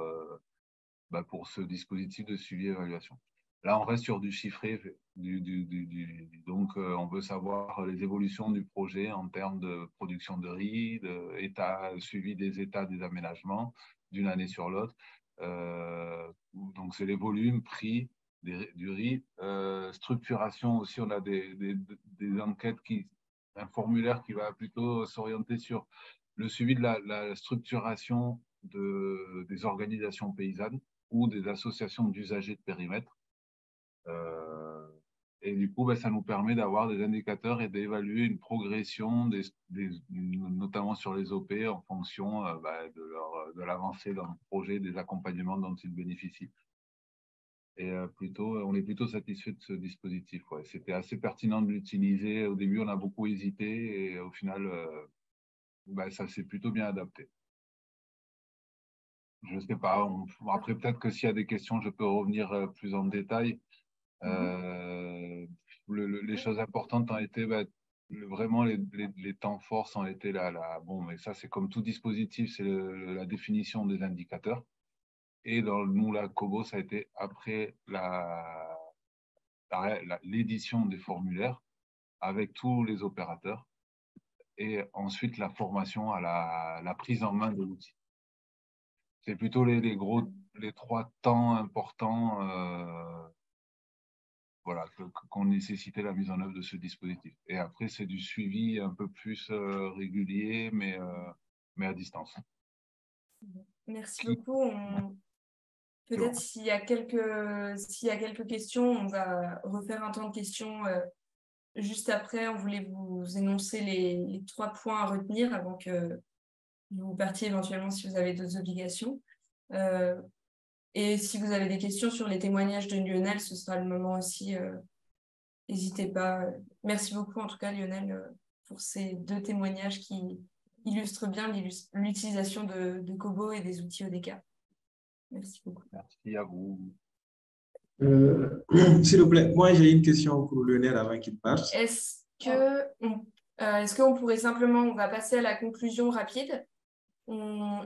ce dispositif de suivi-évaluation. Là, on reste sur du chiffré, donc on veut savoir les évolutions du projet en termes de production de riz, suivi des états des aménagements d'une année sur l'autre. Donc c'est les volumes, prix du riz, structuration aussi, on a des enquêtes un formulaire qui va plutôt s'orienter sur le suivi de la structuration des organisations paysannes ou des associations d'usagers de périmètre. Et du coup, ça nous permet d'avoir des indicateurs et d'évaluer une progression, notamment sur les OP, en fonction de l'avancée dans le projet, des accompagnements dont ils bénéficient. Et on est plutôt satisfait de ce dispositif. Ouais. C'était assez pertinent de l'utiliser. Au début, on a beaucoup hésité et au final, ça s'est plutôt bien adapté. Je ne sais pas. Après, peut-être que s'il y a des questions, je peux revenir plus en détail. Les choses importantes ont été vraiment les temps forts ont été là. Bon, mais ça, c'est comme tout dispositif, c'est la définition des indicateurs. Et dans nous, la Kobo, ça a été après l'édition des formulaires avec tous les opérateurs et ensuite la formation à la prise en main de l'outil. C'est plutôt les 3 temps importants qu'on nécessitait la mise en œuvre de ce dispositif. Et après, c'est du suivi un peu plus régulier, mais à distance. Merci beaucoup. Peut-être s'il y a quelques questions, on va refaire un temps de questions juste après. On voulait vous énoncer les 3 points à retenir avant que vous partiez éventuellement si vous avez d'autres obligations. Et si vous avez des questions sur les témoignages de Lionel, ce sera le moment aussi. N'hésitez pas. Merci beaucoup en tout cas Lionel pour ces 2 témoignages qui illustrent bien l'utilisation de Kobo et des outils ODK. Merci beaucoup. Merci à vous. S'il vous plaît, moi j'ai une question pour Lionel avant qu'il parte. Est-ce qu'on pourrait simplement, on va passer à la conclusion rapide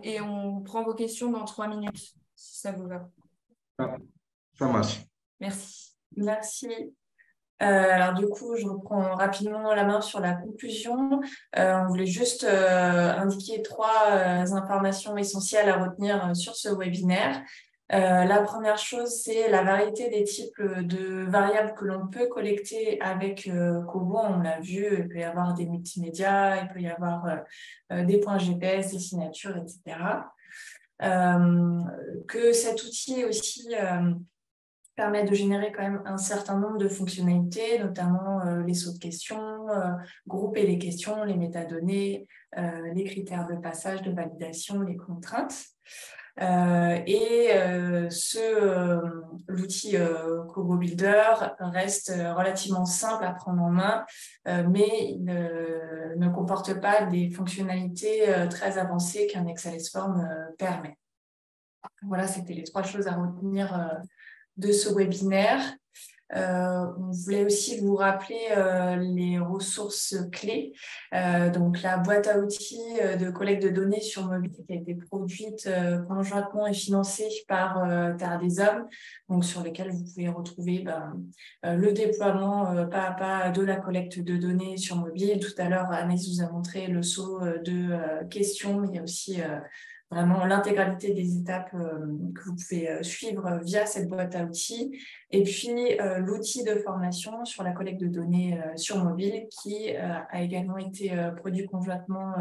et on prend vos questions dans 3 minutes, si ça vous va. Ça marche. Merci. Merci. Alors du coup, je reprends rapidement la main sur la conclusion. On voulait juste indiquer 3 informations essentielles à retenir sur ce webinaire. La première chose, c'est la variété des types de variables que l'on peut collecter avec Kobo. On l'a vu, il peut y avoir des multimédias, il peut y avoir des points GPS, des signatures, etc. Que cet outil aussi permet de générer quand même un certain nombre de fonctionnalités, notamment les sauts de questions, grouper les questions, les métadonnées, les critères de passage, de validation, les contraintes. L'outil Kobo Builder reste relativement simple à prendre en main, mais il ne comporte pas des fonctionnalités très avancées qu'un XLS-Form permet. Voilà, c'était les 3 choses à retenir de ce webinaire. On voulait aussi vous rappeler les ressources clés. Donc, la boîte à outils de collecte de données sur mobile qui a été produite conjointement et financée par Terre des Hommes, donc sur lesquelles vous pouvez retrouver le déploiement pas à pas de la collecte de données sur mobile. Tout à l'heure, Anaïs vous a montré le saut de questions, mais il y a aussi vraiment l'intégralité des étapes que vous pouvez suivre via cette boîte à outils. Et puis, l'outil de formation sur la collecte de données sur mobile qui a également été produit conjointement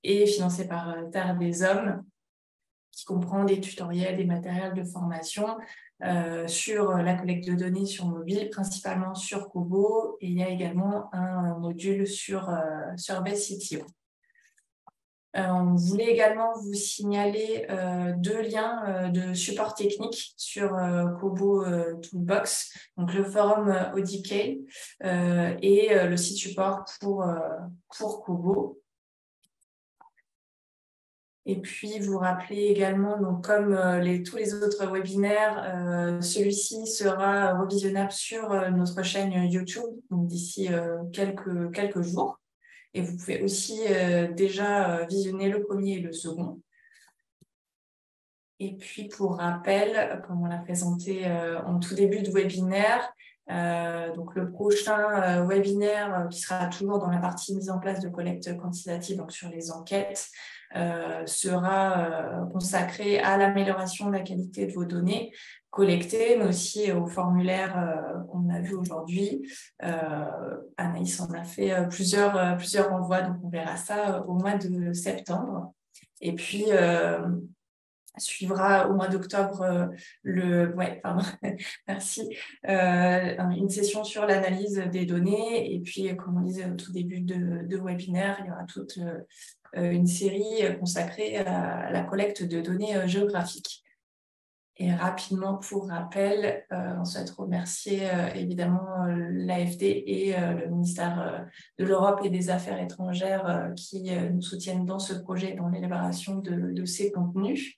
et financé par Terre des Hommes, qui comprend des tutoriels, des matériels de formation sur la collecte de données sur mobile, principalement sur Kobo. Et il y a également un module sur BestCTO. On voulait également vous signaler 2 liens de support technique sur Kobo Toolbox, donc le forum ODK et le site support pour Kobo. Et puis, vous rappelez également, donc, comme tous les autres webinaires, celui-ci sera revisionnable sur notre chaîne YouTube d'ici quelques jours. Et vous pouvez aussi déjà visionner le premier et le second. Et puis, pour rappel, comme on l'a présenté en tout début de webinaire, donc le prochain webinaire qui sera toujours dans la partie mise en place de collecte quantitative, donc sur les enquêtes, sera consacré à l'amélioration de la qualité de vos données collectées, mais aussi au formulaire qu'on a vu aujourd'hui. Anaïs en a fait plusieurs renvois, donc on verra ça au mois de septembre. Et puis, suivra au mois d'octobre merci, une session sur l'analyse des données. Et puis, comme on disait au tout début de webinaire, il y aura toute une série consacrée à la collecte de données géographiques. Et rapidement, pour rappel, on souhaite remercier évidemment l'AFD et le ministère de l'Europe et des Affaires étrangères qui nous soutiennent dans ce projet, dans l'élaboration de ces contenus.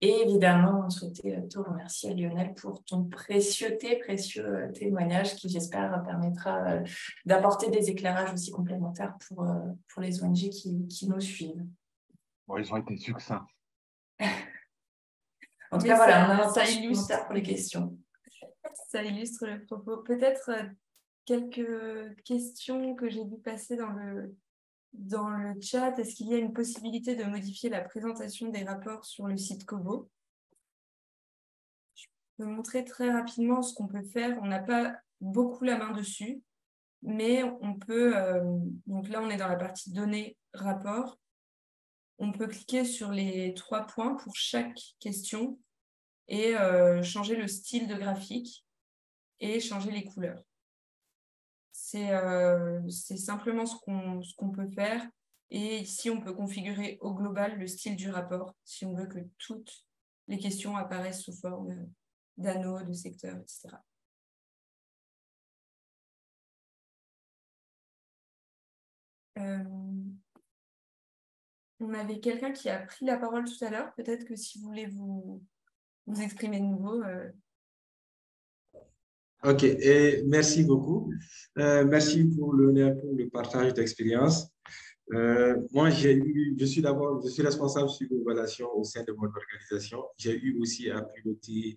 Et évidemment, on souhaitait te remercier, Lionel, pour ton précieux témoignage qui, j'espère, permettra d'apporter des éclairages aussi complémentaires pour les ONG qui nous suivent. Bon, ils ont été succincts. En tout cas, voilà, on a un temps supplémentaire pour les questions. Ça illustre le propos. Peut-être quelques questions que j'ai vu passer dans le chat. Est-ce qu'il y a une possibilité de modifier la présentation des rapports sur le site Kobo? Je peux montrer très rapidement ce qu'on peut faire. On n'a pas beaucoup la main dessus, mais on peut... donc là, on est dans la partie données, rapports. On peut cliquer sur les 3 points pour chaque question et changer le style de graphique et changer les couleurs. C'est simplement ce qu'on peut faire. Et ici, on peut configurer au global le style du rapport si on veut que toutes les questions apparaissent sous forme d'anneaux, de secteurs, etc. On avait quelqu'un qui a pris la parole tout à l'heure. Peut-être que si vous voulez vous exprimer de nouveau. OK, et merci beaucoup. Merci pour le partage d'expérience. Moi, je suis responsable sur les relations au sein de mon organisation. J'ai eu aussi à piloter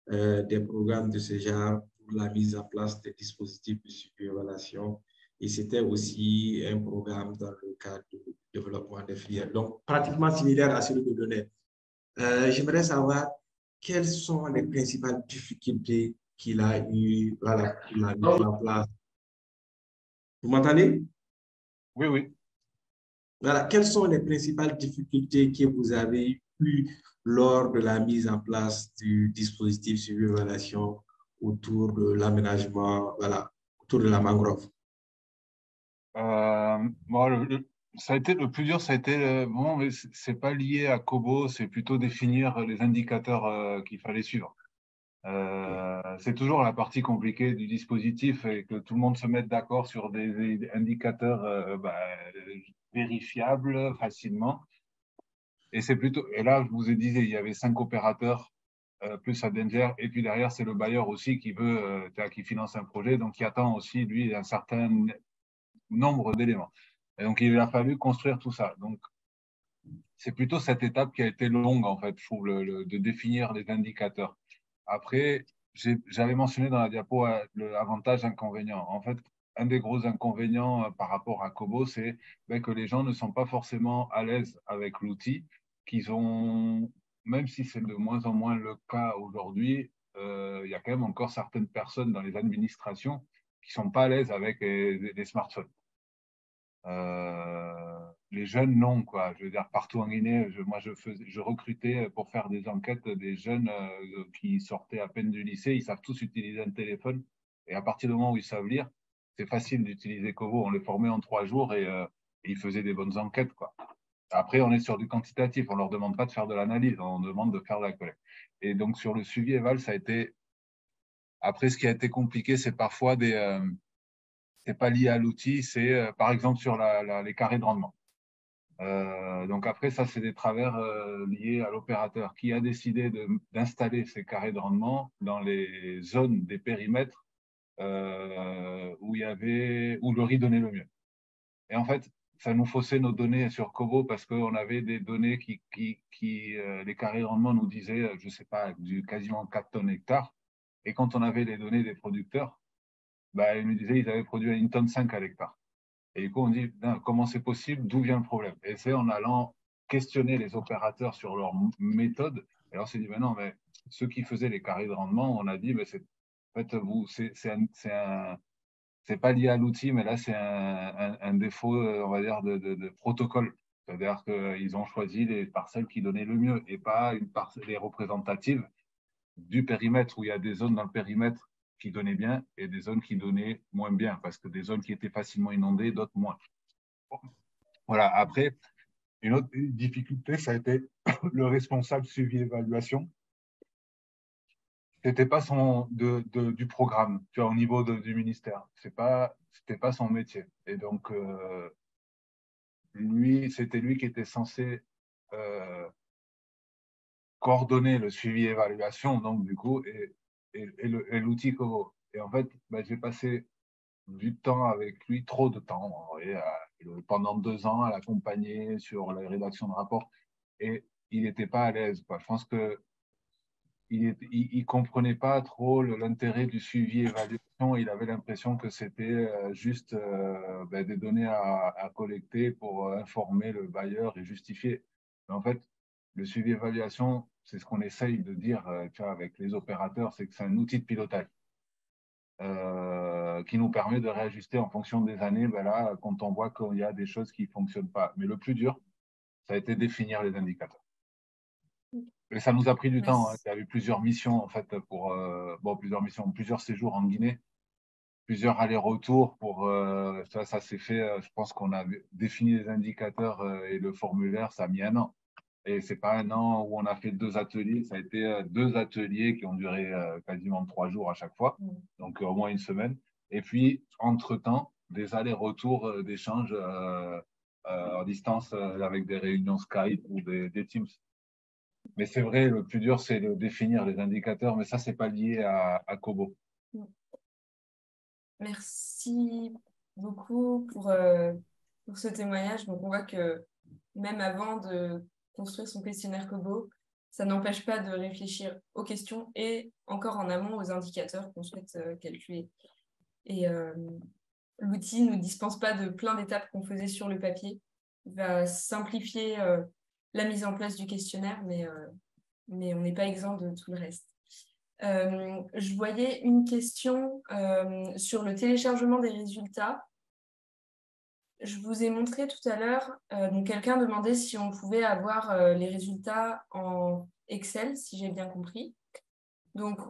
des programmes de ce genre pour la mise en place des dispositifs de suivi-évaluation. Et c'était aussi un programme dans le cadre du développement des filières. Donc, pratiquement similaire à celui de Lionel. J'aimerais savoir quelles sont les principales difficultés qu'il a eues pour la mise en place. Vous m'entendez? Oui, oui. Voilà. Quelles sont les principales difficultés que vous avez eues lors de la mise en place du dispositif suivi-évaluation autour de l'aménagement, autour de la mangrove? Bon, ça a été le plus dur, ça a été bon, mais c'est pas lié à Kobo, c'est plutôt définir les indicateurs qu'il fallait suivre. C'est toujours la partie compliquée du dispositif et que tout le monde se mette d'accord sur des indicateurs vérifiables facilement. Et c'est plutôt, et là, je vous ai dit, il y avait 5 opérateurs plus Adenger, et puis derrière, c'est le bailleur aussi qui veut, qui finance un projet, donc qui attend aussi, lui, un certain nombre d'éléments. Et donc, il a fallu construire tout ça. Donc, c'est plutôt cette étape qui a été longue, en fait, je trouve, de définir les indicateurs. Après, j'avais mentionné dans la diapo l'avantage inconvénient. En fait, un des gros inconvénients par rapport à Kobo, c'est que les gens ne sont pas forcément à l'aise avec l'outil, qu'ils ont, même si c'est de moins en moins le cas aujourd'hui, il y a quand même encore certaines personnes dans les administrations qui sont pas à l'aise avec les smartphones. Les jeunes, non, quoi. Je veux dire, partout en Guinée, je recrutais pour faire des enquêtes des jeunes qui sortaient à peine du lycée. Ils savent tous utiliser un téléphone. Et à partir du moment où ils savent lire, c'est facile d'utiliser Kobo. On les formait en 3 jours et ils faisaient des bonnes enquêtes, quoi. Après, on est sur du quantitatif. On leur demande pas de faire de l'analyse. On demande de faire de la collecte. Et donc, sur le suivi éval, ça a été. Après, ce qui a été compliqué, c'est parfois c'est pas lié à l'outil, c'est par exemple sur les carrés de rendement. Donc après, ça, c'est des travers liés à l'opérateur qui a décidé d'installer ces carrés de rendement dans les zones des périmètres où le riz donnait le mieux. Et en fait, ça nous faussait nos données sur Kobo parce qu'on avait des données les carrés de rendement nous disaient, je sais pas, quasiment 4 tonnes hectare. Et quand on avait les données des producteurs, ils nous disaient qu'ils avaient produit 1,5 tonne à l'hectare. Et du coup, on dit, comment c'est possible? D'où vient le problème? Et c'est en allant questionner les opérateurs sur leur méthode. Et alors, on s'est dit, mais non, mais ceux qui faisaient les carrés de rendement, on a dit, mais en fait, c'est pas lié à l'outil, mais là, c'est un défaut, on va dire, de protocole. C'est-à-dire qu'ils ont choisi les parcelles qui donnaient le mieux et pas les représentatives du périmètre où il y a des zones dans le périmètre qui donnaient bien et des zones qui donnaient moins bien, parce que des zones qui étaient facilement inondées, d'autres moins. Voilà. Après, une autre difficulté, ça a été le responsable suivi-évaluation. C'était pas du programme, tu vois, au niveau du ministère. C'était pas son métier. Et donc, c'était lui qui était censé coordonner le suivi-évaluation, donc du coup, et l'outil Kobo. Et en fait, j'ai passé du temps avec lui, trop de temps, pendant 2 ans à l'accompagner sur la rédaction de rapports, et il n'était pas à l'aise. Je pense que il comprenait pas trop l'intérêt du suivi-évaluation. Il avait l'impression que c'était juste des données à collecter pour informer le bailleur et justifier. Mais en fait, le suivi-évaluation, c'est ce qu'on essaye de dire tu vois, avec les opérateurs, c'est que c'est un outil de pilotage. Qui nous permet de réajuster en fonction des années, là, quand on voit qu'il y a des choses qui ne fonctionnent pas. Mais le plus dur, ça a été définir les indicateurs. Et ça nous a pris du temps. Hein. Il y a eu plusieurs missions, en fait, plusieurs séjours en Guinée, plusieurs allers-retours ça s'est fait, je pense qu'on a défini les indicateurs et le formulaire, ça a mis 1 an. Et c'est pas 1 an où on a fait 2 ateliers, ça a été 2 ateliers qui ont duré quasiment 3 jours à chaque fois, donc au moins 1 semaine. Et puis, entre-temps, des allers-retours d'échanges en distance avec des réunions Skype ou des Teams. Mais c'est vrai, le plus dur, c'est de définir les indicateurs, mais ça, c'est pas lié à Kobo. Merci beaucoup pour ce témoignage. Donc, on voit que même avant de construire son questionnaire Kobo, ça n'empêche pas de réfléchir aux questions et encore en amont aux indicateurs qu'on souhaite calculer. Et l'outil ne nous dispense pas de plein d'étapes qu'on faisait sur le papier. Il va simplifier la mise en place du questionnaire, mais on n'est pas exempt de tout le reste. Je voyais une question sur le téléchargement des résultats. Je vous ai montré tout à l'heure, donc quelqu'un demandait si on pouvait avoir les résultats en Excel, si j'ai bien compris. Donc,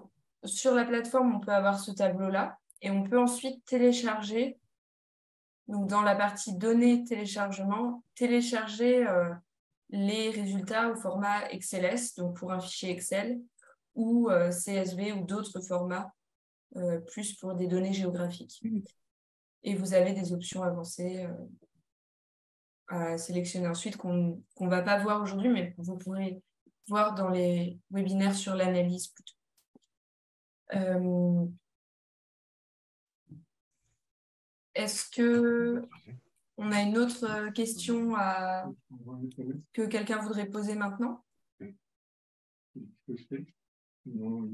sur la plateforme, on peut avoir ce tableau-là et on peut ensuite télécharger, donc dans la partie données téléchargement, télécharger les résultats au format XLS, donc pour un fichier Excel, ou CSV ou d'autres formats, plus pour des données géographiques. Et vous avez des options avancées à sélectionner ensuite qu'on ne va pas voir aujourd'hui, mais vous pourrez voir dans les webinaires sur l'analyse plutôt. Est-ce qu'on a une autre question que quelqu'un voudrait poser maintenant? Non,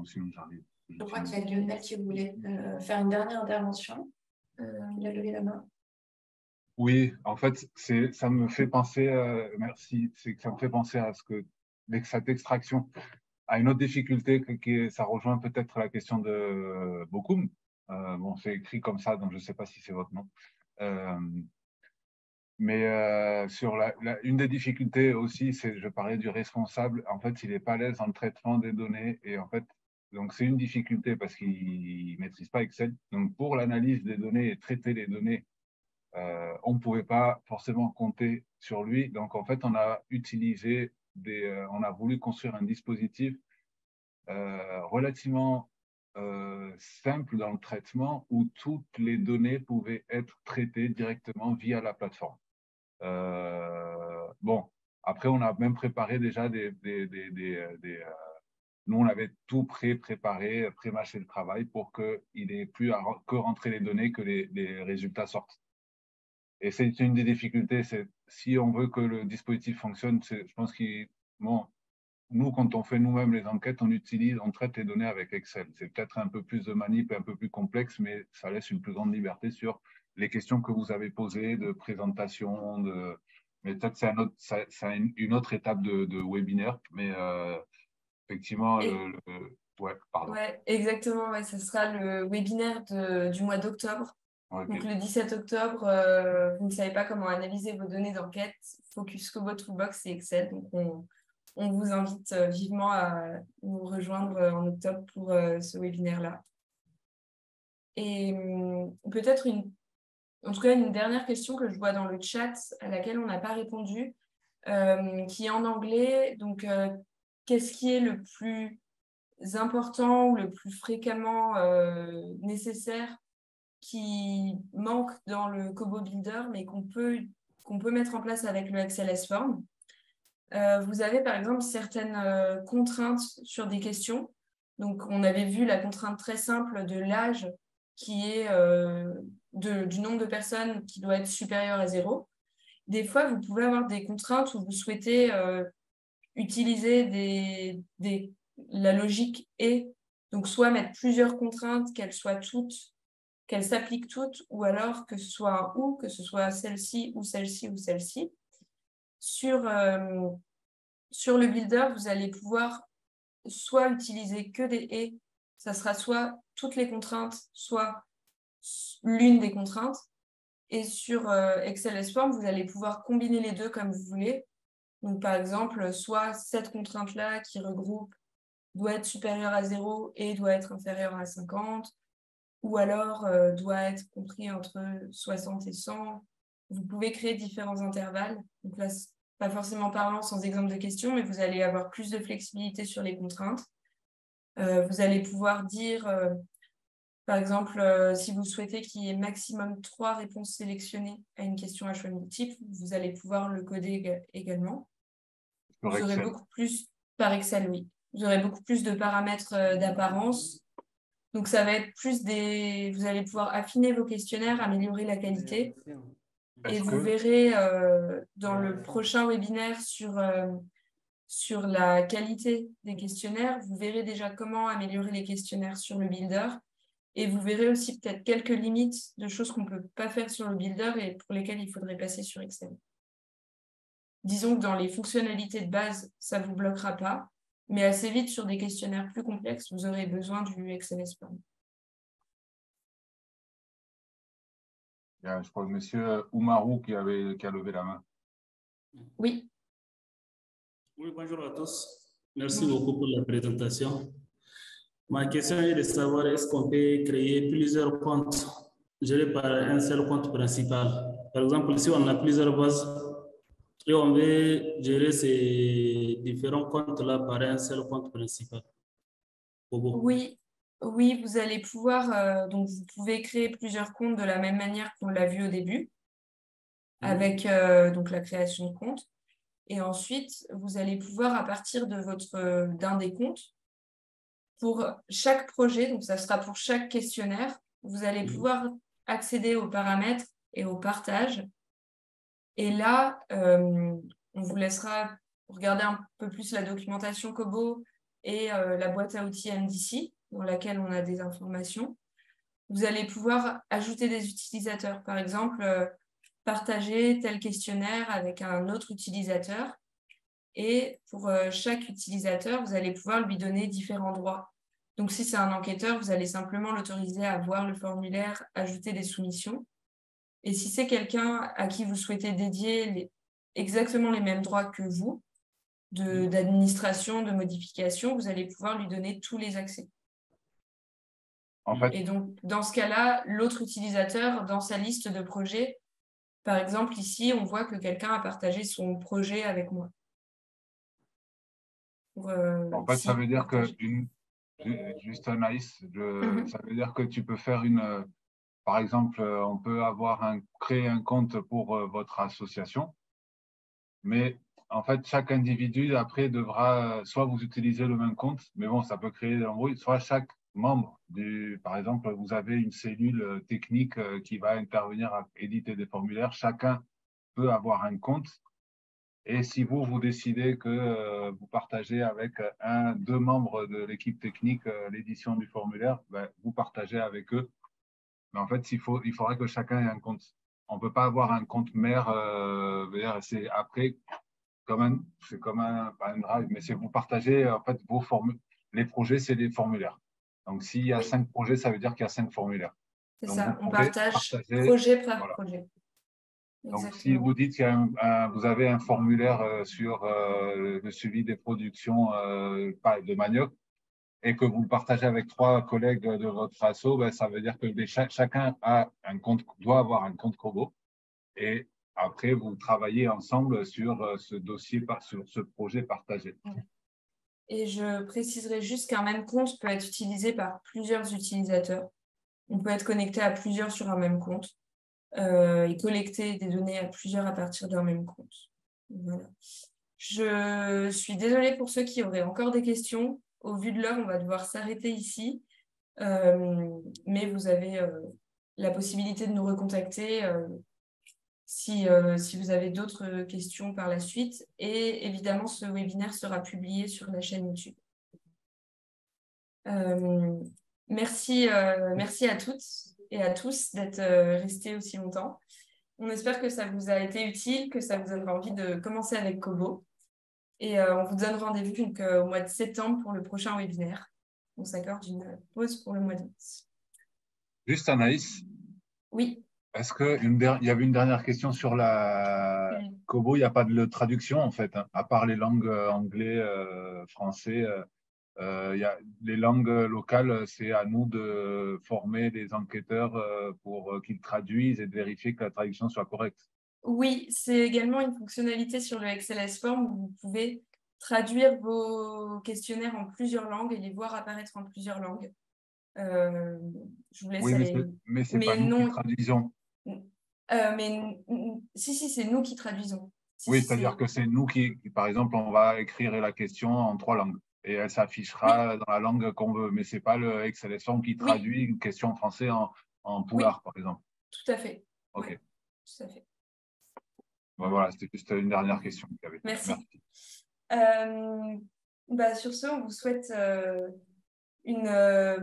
sinon j'arrive. Je crois qu'il y a Lionel qui voulait faire une dernière intervention. Il a levé la main. Oui, en fait, ça me fait penser, merci, c'est que ça me fait penser à cette extraction, à une autre difficulté ça rejoint peut-être la question de Bokoum. Bon, c'est écrit comme ça, donc je ne sais pas si c'est votre nom. Mais sur une des difficultés aussi, je parlais du responsable. En fait, il n'est pas à l'aise dans le traitement des données. Et en fait, donc c'est une difficulté parce qu'il ne maîtrise pas Excel. Donc, pour l'analyse des données et traiter les données, on ne pouvait pas forcément compter sur lui. Donc, en fait, on a utilisé on a voulu construire un dispositif relativement simple dans le traitement où toutes les données pouvaient être traitées directement via la plateforme. Bon, après, on a même préparé déjà nous, on avait tout préparé, pré-mâché le travail pour qu'il n'ait plus que rentrer les données, que les résultats sortent. Et c'est une des difficultés, c'est si on veut que le dispositif fonctionne, je pense nous, quand on fait nous-mêmes les enquêtes, on traite les données avec Excel. C'est peut-être un peu plus de manip et un peu plus complexe, mais ça laisse une plus grande liberté sur les questions que vous avez posées, de présentation, mais peut-être c'est une autre étape de webinaire. Mais effectivement, ouais, pardon. Ouais, exactement. Ouais, ce sera le webinaire du mois d'octobre. Okay. Donc, le 17 octobre, vous ne savez pas comment analyser vos données d'enquête. Focus Kobo Toolbox et Excel. Donc, on vous invite vivement à nous rejoindre en octobre pour ce webinaire-là. Et peut-être en tout cas, une dernière question que je vois dans le chat à laquelle on n'a pas répondu, qui est en anglais. Donc, qu'est-ce qui est le plus important ou le plus fréquemment nécessaire qui manque dans le Kobo Builder, mais qu'on peut mettre en place avec le XLS Form? Vous avez par exemple certaines contraintes sur des questions. Donc, on avait vu la contrainte très simple de l'âge qui est du nombre de personnes qui doit être supérieur à 0. Des fois, vous pouvez avoir des contraintes où vous souhaitez utiliser la logique et, donc soit mettre plusieurs contraintes, qu'elles s'appliquent toutes, ou alors que ce soit un ou, que ce soit celle-ci ou celle-ci ou celle-ci. Sur le builder, vous allez pouvoir soit utiliser que des et, ça sera soit toutes les contraintes, soit l'une des contraintes. Et sur XLS Form, vous allez pouvoir combiner les deux comme vous voulez. Donc, par exemple, soit cette contrainte-là qui regroupe doit être supérieure à 0 et doit être inférieure à 50, ou alors doit être compris entre 60 et 100. Vous pouvez créer différents intervalles. Donc là, pas forcément parlant sans exemple de question, mais vous allez avoir plus de flexibilité sur les contraintes. Vous allez pouvoir dire, par exemple, si vous souhaitez qu'il y ait maximum 3 réponses sélectionnées à une question H1 multiple, vous allez pouvoir le coder également. Vous aurez beaucoup plus, par Excel, oui. Vous aurez beaucoup plus de paramètres d'apparence. Donc, ça va être plus vous allez pouvoir affiner vos questionnaires, améliorer la qualité. Et vous verrez dans le prochain webinaire sur la qualité des questionnaires, vous verrez déjà comment améliorer les questionnaires sur le Builder. Et vous verrez aussi peut-être quelques limites de choses qu'on ne peut pas faire sur le Builder et pour lesquelles il faudrait passer sur Excel. Disons que dans les fonctionnalités de base, ça ne vous bloquera pas, mais assez vite, sur des questionnaires plus complexes, vous aurez besoin du XLS Form. Je crois que M. Oumarou qui a levé la main. Oui. Oui, bonjour à tous. Merci beaucoup pour la présentation. Ma question est de savoir est-ce qu'on peut créer plusieurs comptes gérés par un seul compte principal. Par exemple, si on a plusieurs bases et on veut gérer ces différents comptes-là par un seul compte principal. Oui, vous allez pouvoir, donc vous pouvez créer plusieurs comptes de la même manière qu'on l'a vu au début, avec donc la création de compte. Et ensuite, vous allez pouvoir, à partir de d'un des comptes, pour chaque projet, donc ça sera pour chaque questionnaire, vous allez pouvoir accéder aux paramètres et au partage. Et là, on vous laissera regarder un peu plus la documentation Kobo et la boîte à outils MDC, dans laquelle on a des informations. Vous allez pouvoir ajouter des utilisateurs. Par exemple, partager tel questionnaire avec un autre utilisateur. Et pour chaque utilisateur, vous allez pouvoir lui donner différents droits. Donc, si c'est un enquêteur, vous allez simplement l'autoriser à voir le formulaire, ajouter des soumissions. Et si c'est quelqu'un à qui vous souhaitez dédier exactement les mêmes droits que vous, d'administration, de modification, vous allez pouvoir lui donner tous les accès. En fait, et donc, dans ce cas-là, l'autre utilisateur, dans sa liste de projets, par exemple, ici, on voit que quelqu'un a partagé son projet avec moi. En fait, ça veut dire que, juste Anaïs, ça veut dire que tu peux faire par exemple, on peut créer un compte pour votre association, mais en fait, chaque individu, après, devra, soit vous utilisez le même compte, mais bon, ça peut créer de l'embrouille, soit chaque membre par exemple, vous avez une cellule technique qui va intervenir à éditer des formulaires, chacun peut avoir un compte. Et si vous décidez que vous partagez avec deux membres de l'équipe technique l'édition du formulaire, ben, vous partagez avec eux. Mais en fait, il faudrait que chacun ait un compte. On ne peut pas avoir un compte mère. C'est après, c'est comme pas un drive, mais c'est vous partagez en fait vos formules. Les projets, c'est des formulaires. Donc, s'il y a 5 projets, ça veut dire qu'il y a 5 formulaires. C'est donc, ça, on partage projet par projet. Donc, Exactement. si vous dites que vous avez un formulaire sur le suivi des productions de manioc et que vous le partagez avec 3 collègues de votre asso, ben, ça veut dire que chacun doit avoir un compte Kobo. Et après, vous travaillez ensemble sur ce dossier, sur ce projet partagé. Et je préciserai juste qu'un même compte peut être utilisé par plusieurs utilisateurs. On peut être connecté à plusieurs sur un même compte. Et collecter des données à plusieurs à partir d'un même compte. Voilà. Je suis désolée pour ceux qui auraient encore des questions. Au vu de l'heure, on va devoir s'arrêter ici. Mais vous avez la possibilité de nous recontacter si vous avez d'autres questions par la suite. Et évidemment, ce webinaire sera publié sur la chaîne YouTube. Merci à toutes et à tous d'être restés aussi longtemps. On espère que ça vous a été utile, que ça vous donnera envie de commencer avec Kobo. Et on vous donne rendez-vous au mois de septembre pour le prochain webinaire. On s'accorde une pause pour le mois d'août. Juste Anaïs. Oui. Est-ce qu'il y avait une dernière question sur la Kobo? Il n'y a pas de traduction en fait, hein, à part les langues anglais, français. Les langues locales, c'est à nous de former des enquêteurs pour qu'ils traduisent et de vérifier que la traduction soit correcte. Oui, c'est également une fonctionnalité sur le XLS Form où vous pouvez traduire vos questionnaires en plusieurs langues et les voir apparaître en plusieurs langues. Je vous laisse aller. Mais c'est pas nous qui traduisons. Si, c'est nous qui traduisons. Oui, c'est-à-dire que c'est nous qui, par exemple, on va écrire la question en 3 langues. Et elle s'affichera dans la langue qu'on veut. Mais ce n'est pas le XLS Form qui traduit une question en français en poulard, par exemple. Tout à fait. OK. Ouais, tout à fait. Voilà, c'était juste une dernière question. Merci. Sur ce, on vous souhaite une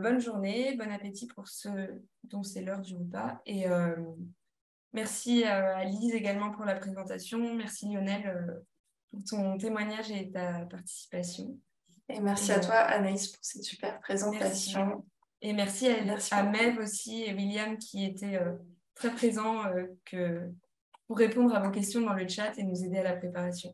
bonne journée, bon appétit pour ceux dont c'est l'heure du repas. Et merci à Lise également pour la présentation. Merci Lionel pour ton témoignage et ta participation. Et merci à toi Anaïs pour cette super présentation. Merci. Et merci à Mev aussi et William qui étaient très présents pour répondre à vos questions dans le chat et nous aider à la préparation.